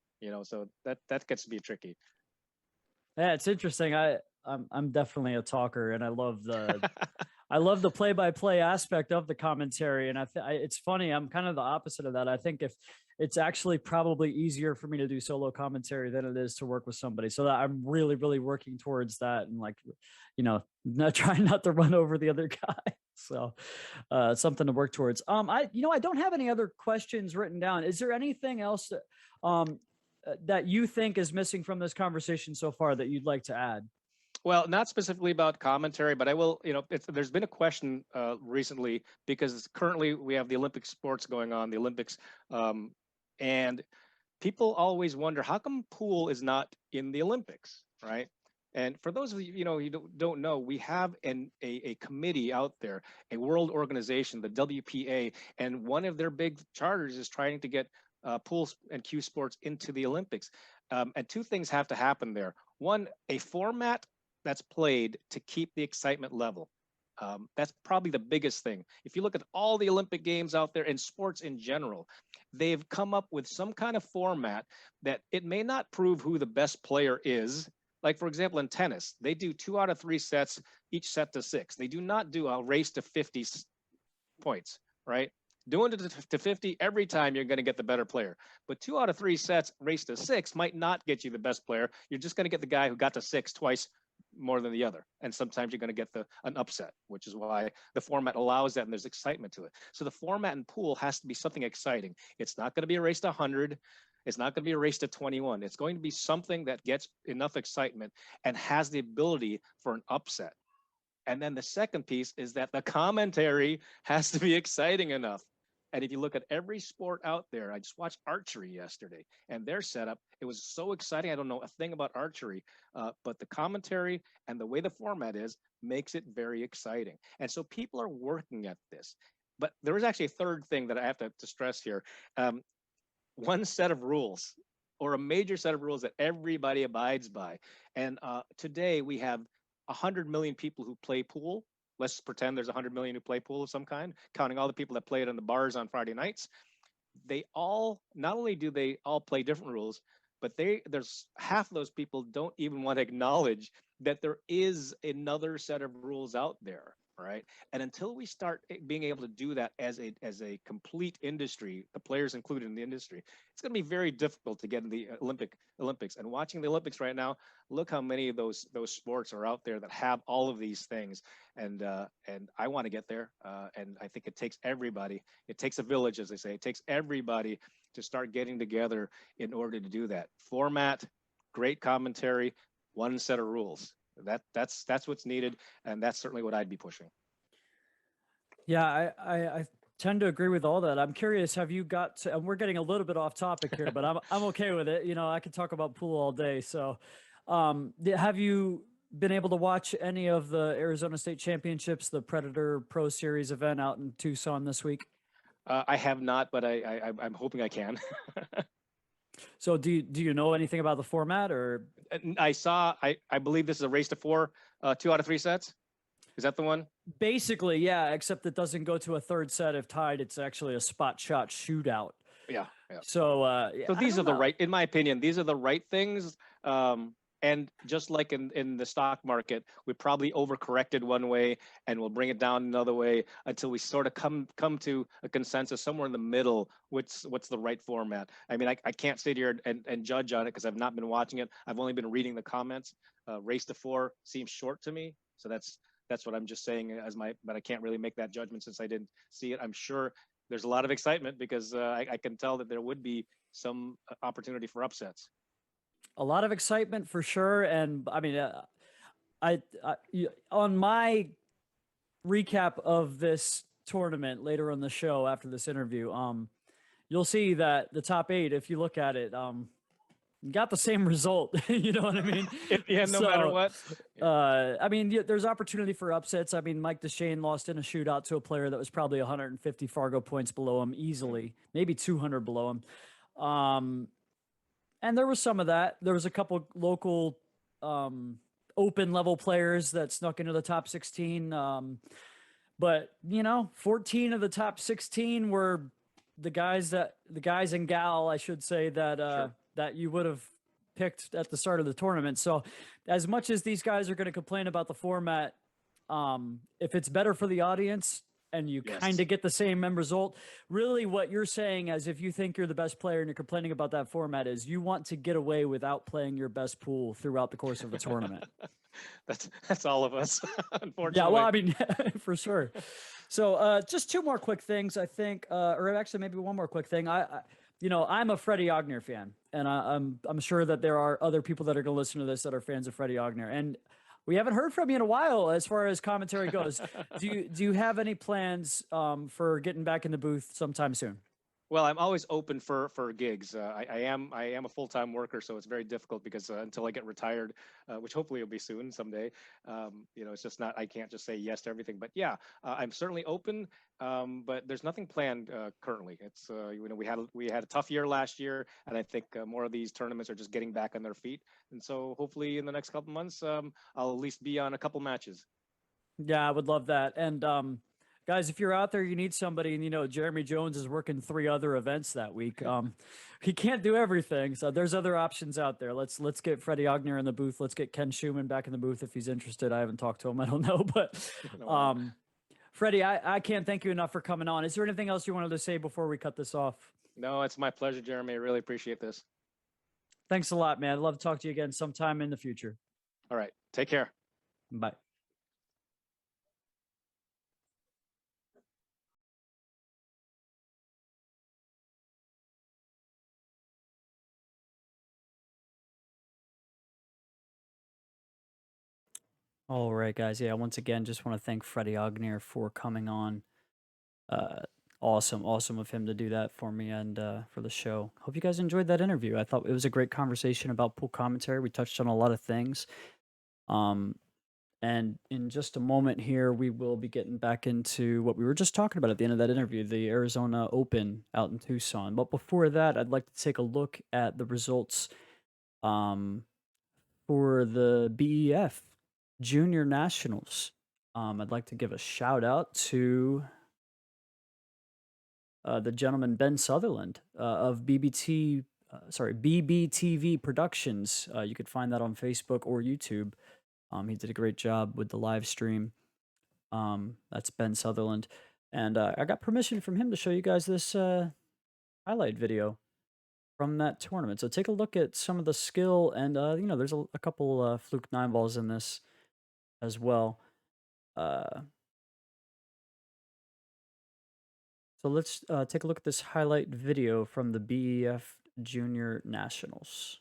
So that gets to be tricky. Yeah, it's interesting. I'm definitely a talker, and I love the play-by-play aspect of the commentary. And it's funny. I'm kind of the opposite of that. I think if it's actually probably easier for me to do solo commentary than it is to work with somebody. So that I'm really, really working towards that, and like, not trying not to run over the other guy. So, something to work towards. I don't have any other questions written down. Is there anything else that you think is missing from this conversation so far that you'd like to add? Well, not specifically about commentary, but I will, there's been a question recently because currently we have the Olympic sports going on, the Olympics, and people always wonder how come pool is not in the Olympics, right? And for those of you, you don't know, we have a committee out there, a world organization, the WPA, and one of their big charters is trying to get pool and cue sports into the Olympics. And two things have to happen there. One, a format that's played to keep the excitement level. That's probably the biggest thing. If you look at all the Olympic games out there and sports in general, they've come up with some kind of format that it may not prove who the best player is. Like, for example, in tennis, they do 2 out of 3 sets, each set to 6. They do not do a race to 50 points, right? Doing it to 50 every time, you're going to get the better player. But 2 out of 3 sets, race to 6, might not get you the best player. You're just going to get the guy who got to 6 twice more than the other. And sometimes you're going to get an upset, which is why the format allows that and there's excitement to it. So the format in pool has to be something exciting. It's not going to be a race to 100. It's not going to be a race to 21. It's going to be something that gets enough excitement and has the ability for an upset. And then the second piece is that the commentary has to be exciting enough. And if you look at every sport out there, I just watched archery yesterday and their setup, it was so exciting. I don't know a thing about archery, but the commentary and the way the format is makes it very exciting. And so people are working at this. But there is actually a third thing that I have to stress here. One set of rules, or a major set of rules that everybody abides by. And today we have 100 million people who play pool. Let's pretend there's 100 million who play pool of some kind, counting all the people that play it in the bars on Friday nights. They all, not only do they all play different rules, but there's half of those people don't even want to acknowledge that there is another set of rules out there, right? And until we start being able to do that as a complete industry, the players included in the industry, it's going to be very difficult to get in the Olympics. And watching the Olympics right now, look how many of those sports are out there that have all of these things. And I want to get there. And I think it takes everybody. It takes a village, as they say. It takes everybody to start getting together in order to do that. Format, great commentary, one set of rules. That's what's needed, and that's certainly what I'd be pushing. Yeah, I tend to agree with all that. I'm curious, have you got to, and we're getting a little bit off topic here, but I'm okay with it. I could talk about pool all day. So, have you been able to watch any of the Arizona State Championships, the Predator Pro Series event out in Tucson this week? I have not, but I'm hoping I can. So do you know anything about the format, or? I believe this is a race to 4, 2 out of 3 sets. Is that the one? Basically, yeah, except it doesn't go to a third set if tied. It's actually a spot shot shootout. Yeah. So, so these are the right, in my opinion, these are the right things. And just like in the stock market, we probably overcorrected one way and we'll bring it down another way until we sort of come to a consensus somewhere in the middle. What's the right format? I mean, I can't sit here and judge on it because I've not been watching it. I've only been reading the comments. Race to 4 seems short to me. So that's That's what I'm just saying but I can't really make that judgment since I didn't see it. I'm sure there's a lot of excitement because I can tell that there would be some opportunity for upsets. A lot of excitement for sure. And I mean, on my recap of this tournament later on the show after this interview, you'll see that the top 8, if you look at it, got the same result. You know what I mean? Yeah, no matter what. I mean, there's opportunity for upsets. I mean, Mike DeShane lost in a shootout to a player that was probably 150 Fargo points below him easily, maybe 200 below him. And there was some of that. There was a couple local open level players that snuck into the top 16. But 14 of the top 16 were the guys and gal, I should say, that Sure. that you would have picked at the start of the tournament. So as much as these guys are going to complain about the format, if it's better for the audience and you kind of get the same end result, really what you're saying is if you think you're the best player and you're complaining about that format is you want to get away without playing your best pool throughout the course of a tournament. That's all of us, unfortunately. Yeah, well, I mean, for sure. So just 2 more quick things, I think, or actually maybe 1 more quick thing. I'm a Freddie Agnir fan, and I'm sure that there are other people that are going to listen to this that are fans of Freddie Agnir, and we haven't heard from you in a while as far as commentary goes. Do you have any plans for getting back in the booth sometime soon? Well, I'm always open for gigs. I am a full-time worker, so it's very difficult because until I get retired, which hopefully will be soon someday, it's just not. I can't just say yes to everything. But yeah, I'm certainly open. But there's nothing planned currently. It's we had a tough year last year, and I think more of these tournaments are just getting back on their feet. And so hopefully in the next couple months, I'll at least be on a couple matches. Yeah, I would love that. And guys, if you're out there, you need somebody, and Jeremy Jones is working 3 other events that week. He can't do everything, so there's other options out there. Let's get Freddie Agnir in the booth. Let's get Ken Schumann back in the booth if he's interested. I haven't talked to him. I don't know, but Freddie, I can't thank you enough for coming on. Is there anything else you wanted to say before we cut this off? No, it's my pleasure, Jeremy. I really appreciate this. Thanks a lot, man. I'd love to talk to you again sometime in the future. All right. Take care. Bye. All right, guys. Yeah, once again, just want to thank Freddie Agnir for coming on. Awesome of him to do that for me and for the show. Hope you guys enjoyed that interview. I thought it was a great conversation about pool commentary. We touched on a lot of things. And in just a moment here, we will be getting back into what we were just talking about at the end of that interview, the Arizona Open out in Tucson. But before that, I'd like to take a look at the results for the BEF Junior Nationals. I'd like to give a shout out to the gentleman Ben Sutherland of BBTV Productions. You could find that on Facebook or YouTube. He did a great job with the live stream. That's Ben Sutherland. And I got permission from him to show you guys this highlight video from that tournament. So take a look at some of the skill, and there's a couple fluke 9 balls in this as well. So let's take a look at this highlight video from the BEF Junior Nationals.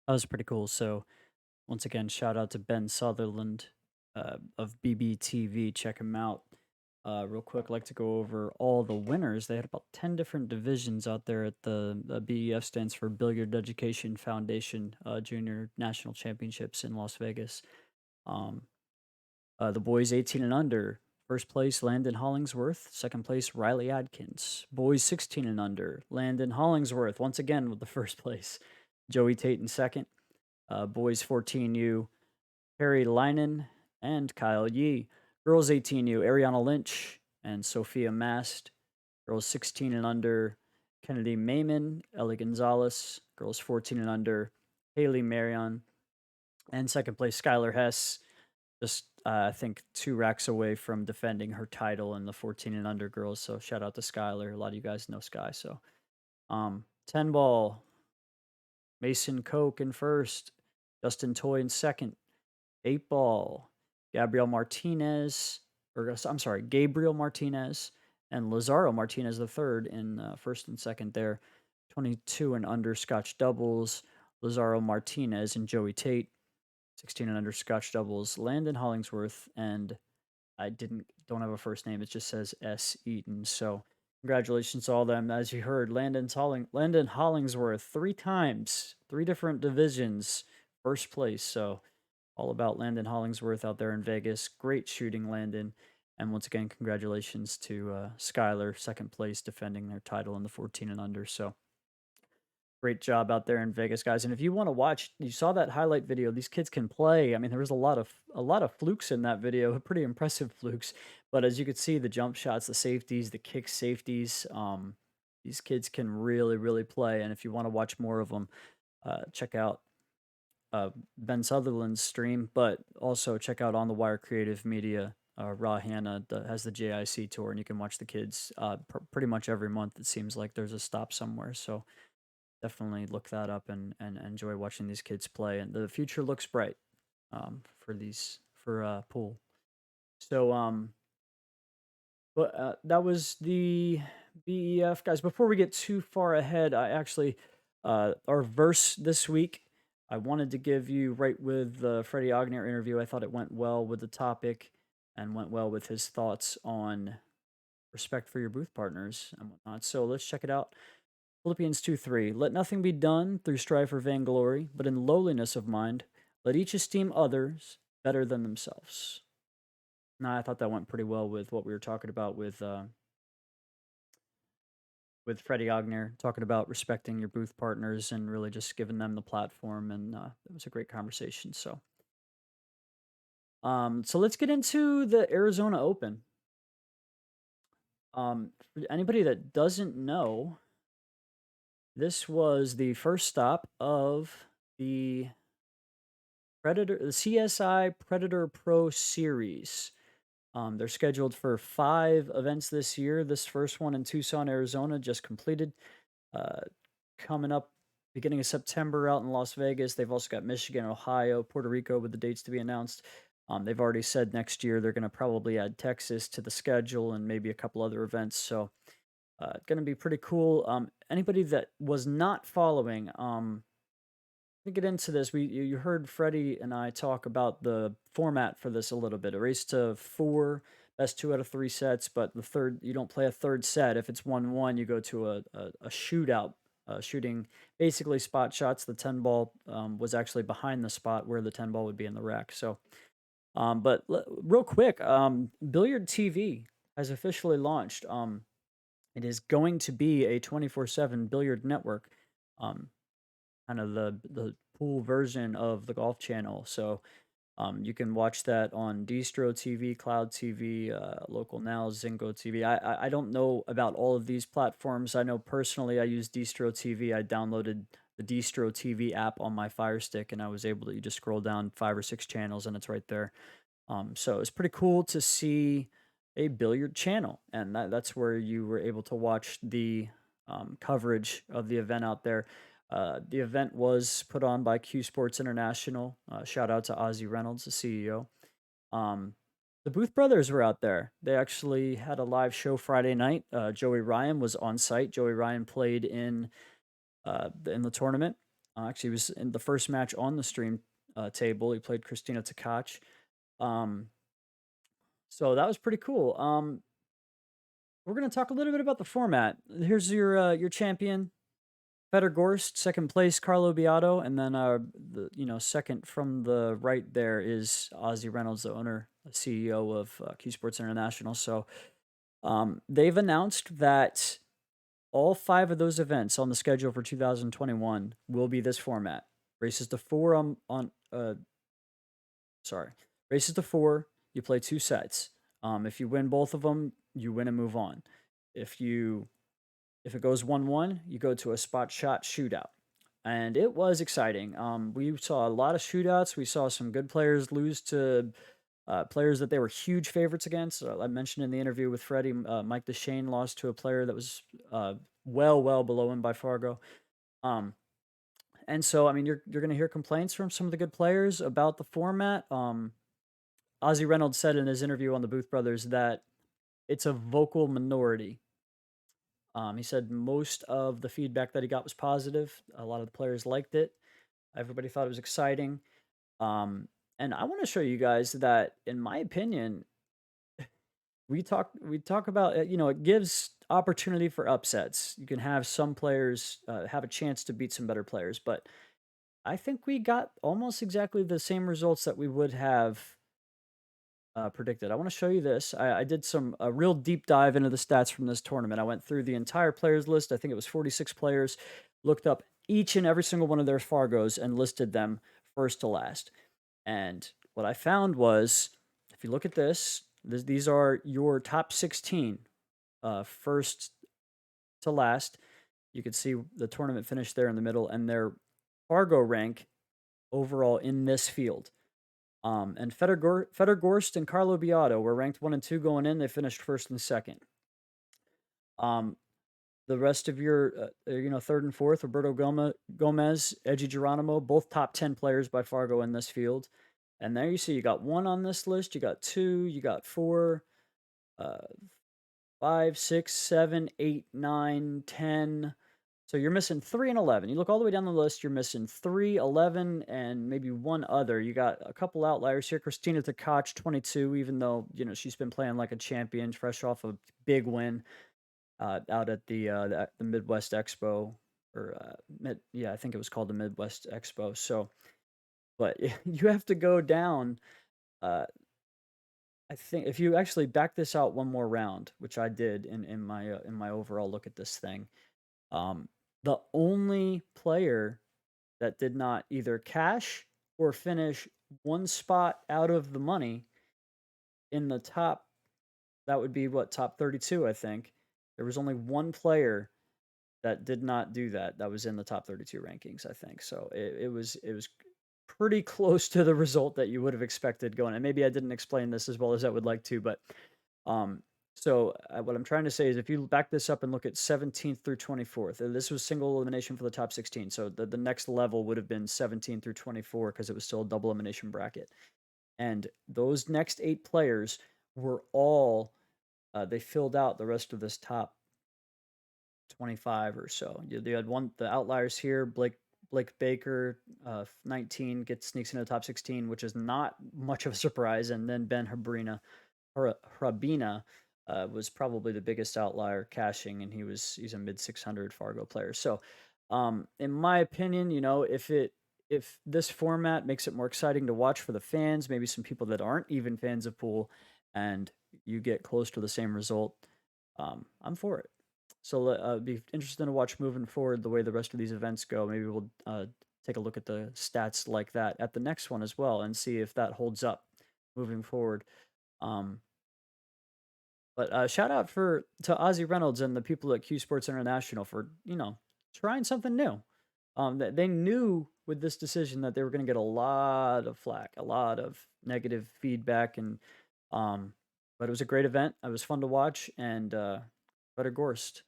That was pretty cool. So once again, shout out to Ben Sutherland of BBTV. Check him out. Real quick, I'd like to go over all the winners. They had about 10 different divisions out there at the BEF, stands for Billiard Education Foundation Junior National Championships in Las Vegas. Um, the boys 18 and under. First place, Landon Hollingsworth. Second place, Riley Adkins. Boys 16 and under. Landon Hollingsworth, once again, with the first place. Joey Tate in second. Boys 14U, Harry Leinen and Kyle Yee. Girls 18U, Ariana Lynch and Sophia Mast. Girls 16 and under, Kennedy Mayman, Ellie Gonzalez. Girls 14 and under, Haley Marion. And second place, Skylar Hess. Just, I think, 2 racks away from defending her title in the 14 and under girls. So shout out to Skylar. A lot of you guys know Sky. So, 10 ball, Mason Koch in first, Justin Toy in second, 8 ball, Gabriel Martinez, I'm sorry, Gabriel Martinez and Lazaro Martinez the third in first and second there. 22 and under Scotch doubles, Lazaro Martinez and Joey Tate. 16 and under Scotch doubles, Landon Hollingsworth, and I don't have a first name. It just says S. Eaton. So congratulations to all them. As you heard, Landon Hollingsworth 3 times, 3 different divisions, first place. So all about Landon Hollingsworth out there in Vegas. Great shooting, Landon. And once again, congratulations to Skylar, second place, defending their title in the 14 and under. So great job out there in Vegas, guys. And if you want to watch, you saw that highlight video. These kids can play. I mean, there was a lot of flukes in that video, pretty impressive flukes. But as you could see, the jump shots, the safeties, the kick safeties, these kids can really, really play. And if you want to watch more of them, check out Ben Sutherland's stream, but also check out On the Wire Creative Media. Raw Hannah has the JIC tour, and you can watch the kids pretty much every month. It seems like there's a stop somewhere. So definitely look that up and enjoy watching these kids play. And the future looks bright for pool. So but that was the BEF, guys. Before we get too far ahead, I actually our verse this week, I wanted to give you right with the Freddie Agnir interview. I thought it went well with the topic and went well with his thoughts on respect for your booth partners and whatnot. So let's check it out. Philippians 2:3. Let nothing be done through strife or vainglory, but in lowliness of mind, let each esteem others better than themselves. Now, I thought that went pretty well with what we were talking about with Freddie Agnir, talking about respecting your booth partners and really just giving them the platform, and it was a great conversation. So let's get into the Arizona Open. For anybody that doesn't know, this was the first stop of the CSI Predator Pro Series. They're scheduled for 5 events this year. This first one in Tucson, Arizona, just completed. Coming up beginning of September out in Las Vegas. They've also got Michigan, Ohio, Puerto Rico with the dates to be announced. They've already said next year they're going to probably add Texas to the schedule and maybe a couple other events. So going to be pretty cool. Anybody that was not following, to get into this, you heard Freddie and I talk about the format for this a little bit. A race to 4, best 2 out of 3 sets, but the third, you don't play a third set. If it's 1-1, you go to a shootout, shooting basically spot shots. The 10 ball was actually behind the spot where the 10 ball would be in the rack. So, but real quick, Billiard TV has officially launched. It is going to be a 24/7 billiard network. Kind of the pool version of the Golf Channel. So you can watch that on Distro TV, Cloud TV, Local Now, Zingo TV. I don't know about all of these platforms. I know personally I use Distro TV. I downloaded the Distro TV app on my Fire Stick, and I was able to, you just scroll down 5 or 6 channels and it's right there. So it's pretty cool to see a billiard channel, and that's where you were able to watch the coverage of the event out there. The event was put on by Q Sports International. Shout out to Ozzy Reynolds, the CEO. The Booth brothers were out there. They actually had a live show Friday night. Joey Ryan was on site. Joey Ryan played in the tournament. Actually, he was in the first match on the stream table. He played Christina Tkach. Um, so that was pretty cool. We're gonna talk a little bit about the format. Here's your champion, Fedor Gorst, second place, Carlo Beato, and then the second from the right there is Ozzy Reynolds, the owner, CEO of Q Sports International. So they've announced that all five of those events on the schedule for 2021 will be this format: races to four on sorry, races to four. You play two sets. If you win both of them, you win and move on. If you if it goes 1-1, you go to a spot shot shootout. And it was exciting. We saw a lot of shootouts. We saw some good players lose to players that they were huge favorites against. I mentioned in the interview with Freddie, Mike DeShane lost to a player that was well below him by Fargo. And so, I mean, you're going to hear complaints from some of the good players about the format. Ozzy Reynolds said in his interview on the Booth Brothers that it's a vocal minority. He said most of the feedback that he got was positive. A lot of the players liked it. Everybody thought it was exciting. And I want to show you guys that, in my opinion, we talk about it gives opportunity for upsets. You can have some players have a chance to beat some better players, but I think we got almost exactly the same results that we would have predicted. I want to show you this. I did a real deep dive into the stats from this tournament. I went through the entire players list. I think it was 46 players. Looked up each and every single one of their Fargos and listed them first to last. And what I found was, if you look at these are your top 16, first to last. You can see the tournament finish there in the middle, and their Fargo rank overall in this field. And Fedor Gorst and Carlo Beato were ranked 1 and 2 going in. They finished first and second. The rest of your, third and fourth, Roberto Gomez, Edgy Geronimo, both top 10 players by Fargo in this field. And there you see you got 1 on this list, you got 2, you got 4, 5, 6, 7, 8, 9, 10. So you're missing 3 and 11. You look all the way down the list, you're missing 3, 11, and maybe one other. You got a couple outliers here. Christina Tkach, 22, even though, she's been playing like a champion, fresh off a big win out at the Midwest Expo. I think it was called the Midwest Expo. So, but you have to go down. I think if you actually back this out one more round, which I did in my overall look at this thing, the only player that did not either cash or finish one spot out of the money in the top, that would be what, top 32, I think. There was only one player that did not do that. That was in the top 32 rankings, I think. So it was pretty close to the result that you would have expected going. And maybe I didn't explain this as well as I would like to, but what I'm trying to say is if you back this up and look at 17th through 24th, this was single elimination for the top 16. So the next level would have been 17 through 24 because it was still a double elimination bracket. And those next 8 players were all, they filled out the rest of this top 25 or so. You had the outliers here, Blake Baker, 19, sneaks into the top 16, which is not much of a surprise. And then Ben Hrabina was probably the biggest outlier cashing, and he's a mid 600 Fargo player. So, in my opinion, if this format makes it more exciting to watch for the fans, maybe some people that aren't even fans of pool, and you get close to the same result, I'm for it. So I'd be interested to watch moving forward the way the rest of these events go. Maybe we'll take a look at the stats like that at the next one as well and see if that holds up moving forward. But shout out to Ozzy Reynolds and the people at Q Sports International for trying something new. They knew with this decision that they were going to get a lot of flack, a lot of negative feedback, and but it was a great event. It was fun to watch, and Better Gorst,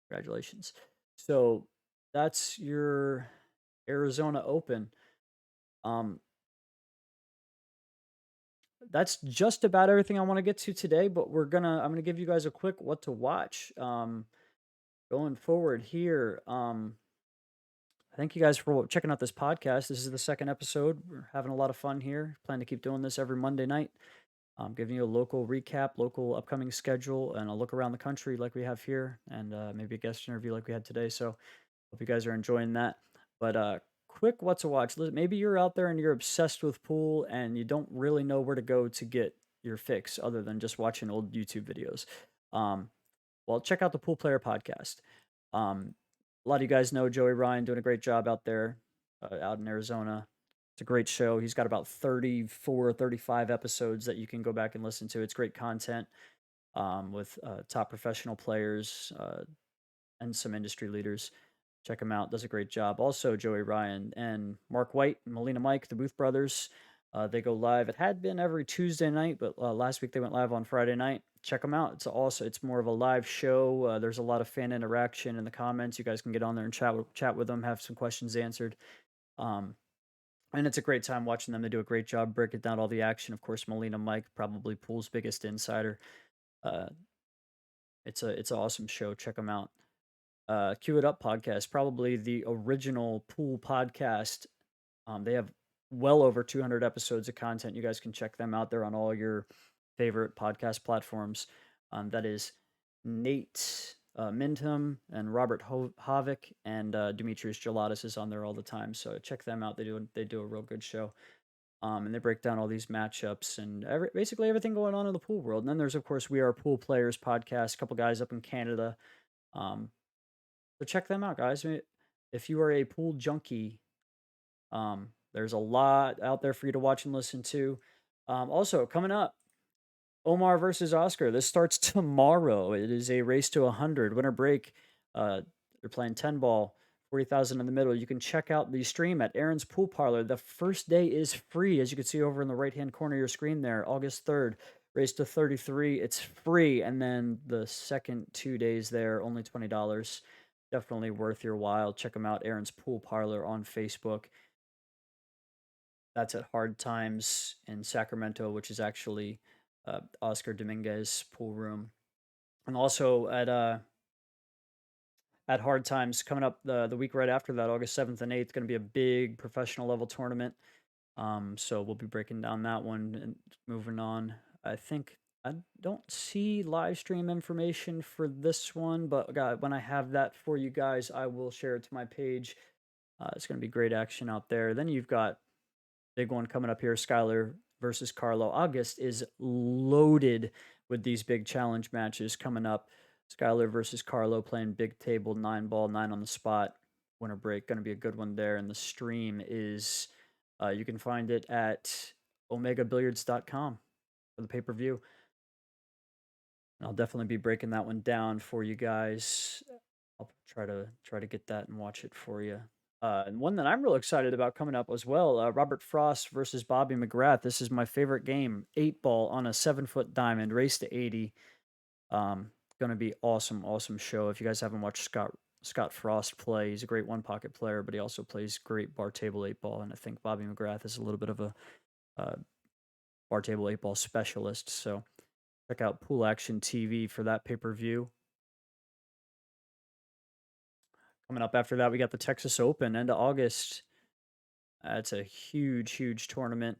congratulations. So that's your Arizona Open. That's just about everything I want to get to today, but I'm gonna give you guys a quick what to watch going forward here. thank you guys for checking out this podcast. This is the second episode. We're having a lot of fun here. Plan to keep doing this every Monday night. Giving you a local recap, local upcoming schedule, and a look around the country like we have here, and maybe a guest interview like we had today. So hope you guys are enjoying that. But quick, what's a watch? Maybe you're out there and you're obsessed with pool, and you don't really know where to go to get your fix other than just watching old YouTube videos. Um, well, check out the Pool Player Podcast. Um, a lot of you guys know Joey Ryan doing a great job out there, out in Arizona. It's a great show. He's got about 34, 35 episodes that you can go back and listen to. It's great content with top professional players and some industry leaders. Check him out. Does a great job. Also, Joey Ryan and Mark White and Melina Mike, the Booth brothers. They go live. It had been every Tuesday night, but last week they went live on Friday night. Check them out. It's more of a live show. There's a lot of fan interaction in the comments. You guys can get on there and chat with them, have some questions answered. Um, and it's a great time watching them. They do a great job breaking down all the action. Of course, Melina Mike, probably Pool's biggest insider. Uh, it's an awesome show. Check them out. Cue It Up podcast, probably the original pool podcast. They have well over 200 episodes of content. You guys can check them out. They're on all your favorite podcast platforms. That is Nate Mintum and Robert Havik and Demetrius Gelatis is on there all the time. So check them out. They do a real good show. And they break down all these matchups and basically everything going on in the pool world. And then there's of course We Are Pool Players podcast. A couple guys up in Canada. Um, so check them out, guys. If you are a pool junkie, there's a lot out there for you to watch and listen to. Also, coming up, Omar versus Oscar. This starts tomorrow. It is a race to 100. Winter break. They're playing 10 ball, 40,000 in the middle. You can check out the stream at Aaron's Pool Parlor. The first day is free, as you can see over in the right-hand corner of your screen there, August 3rd. Race to 33. It's free. And then the second 2 days there, only $20. Definitely worth your while. Check them out, Aaron's Pool Parlor on Facebook. That's at Hard Times in Sacramento, which is actually Oscar Dominguez pool room. And also at Hard Times coming up the week right after that, August 7th and 8th, going to be a big professional level tournament. So we'll be breaking down that one and moving on. I don't see live stream information for this one, but when I have that for you guys, I will share it to my page. It's going to be great action out there. Then you've got big one coming up here, Skylar versus Carlo. August is loaded with these big challenge matches coming up. Skylar versus Carlo playing big table, 9 ball, 9 on the spot. Winter break, going to be a good one there. And the stream is, you can find it at omegabilliards.com for the pay-per-view. And I'll definitely be breaking that one down for you guys. I'll try to get that and watch it for you. And one that I'm real excited about coming up as well, Robert Frost versus Bobby McGrath. This is my favorite game, 8 ball on a 7-foot diamond, race to 80. Going to be awesome show. If you guys haven't watched Scott Frost play, he's a great one pocket player, but he also plays great bar table 8 ball. And I think Bobby McGrath is a little bit of a bar table 8 ball specialist. So check out Pool Action TV for that pay-per-view. Coming up after that, we got the Texas Open, end of August. It's a huge tournament.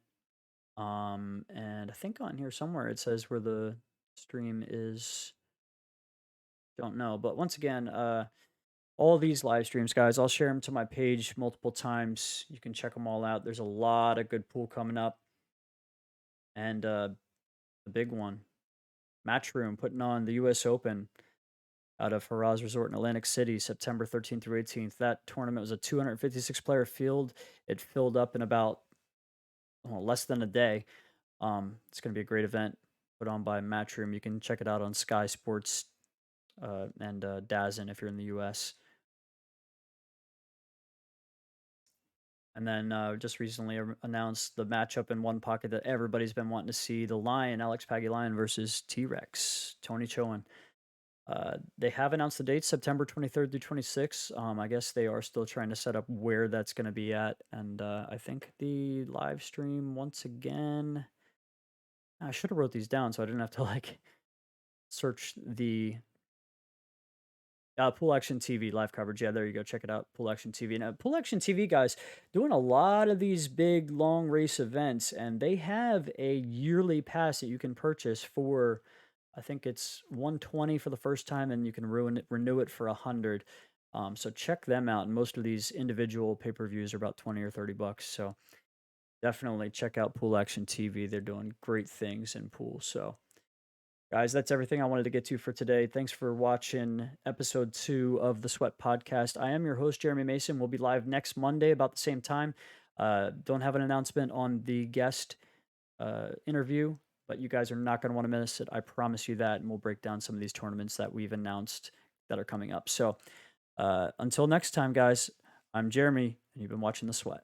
And I think on here somewhere it says where the stream is. Don't know. But once again, all these live streams, guys, I'll share them to my page multiple times. You can check them all out. There's a lot of good pool coming up. And the big one, Matchroom, putting on the U.S. Open out of Haraz Resort in Atlantic City, September 13th through 18th. That tournament was a 256-player field. It filled up in about less than a day. It's going to be a great event put on by Matchroom. You can check it out on Sky Sports and DAZN if you're in the U.S. And then just recently announced the matchup in one pocket that everybody's been wanting to see: the Lion, Alex Pagulayan versus T-Rex, Tony Chowan. They have announced the date, September 23rd through 26th. I guess they are still trying to set up where that's going to be at. And I think the live stream, once again, I should have wrote these down so I didn't have to search the Pool Action TV live coverage. Yeah, there you go. Check it out. Pool Action TV. Now, Pool Action TV guys doing a lot of these big long race events, and they have a yearly pass that you can purchase for, I think it's 120 for the first time, and you can renew it for 100. So check them out. And most of these individual pay-per-views are about 20 or 30 bucks. So definitely check out Pool Action TV. They're doing great things in pool. So guys, that's everything I wanted to get to for today. Thanks for watching episode 2 of the Sweat Podcast. I am your host, Jeremy Mason. We'll be live next Monday about the same time. Don't have an announcement on the guest interview, but you guys are not going to want to miss it. I promise you that. And we'll break down some of these tournaments that we've announced that are coming up. So until next time, guys, I'm Jeremy, and you've been watching The Sweat.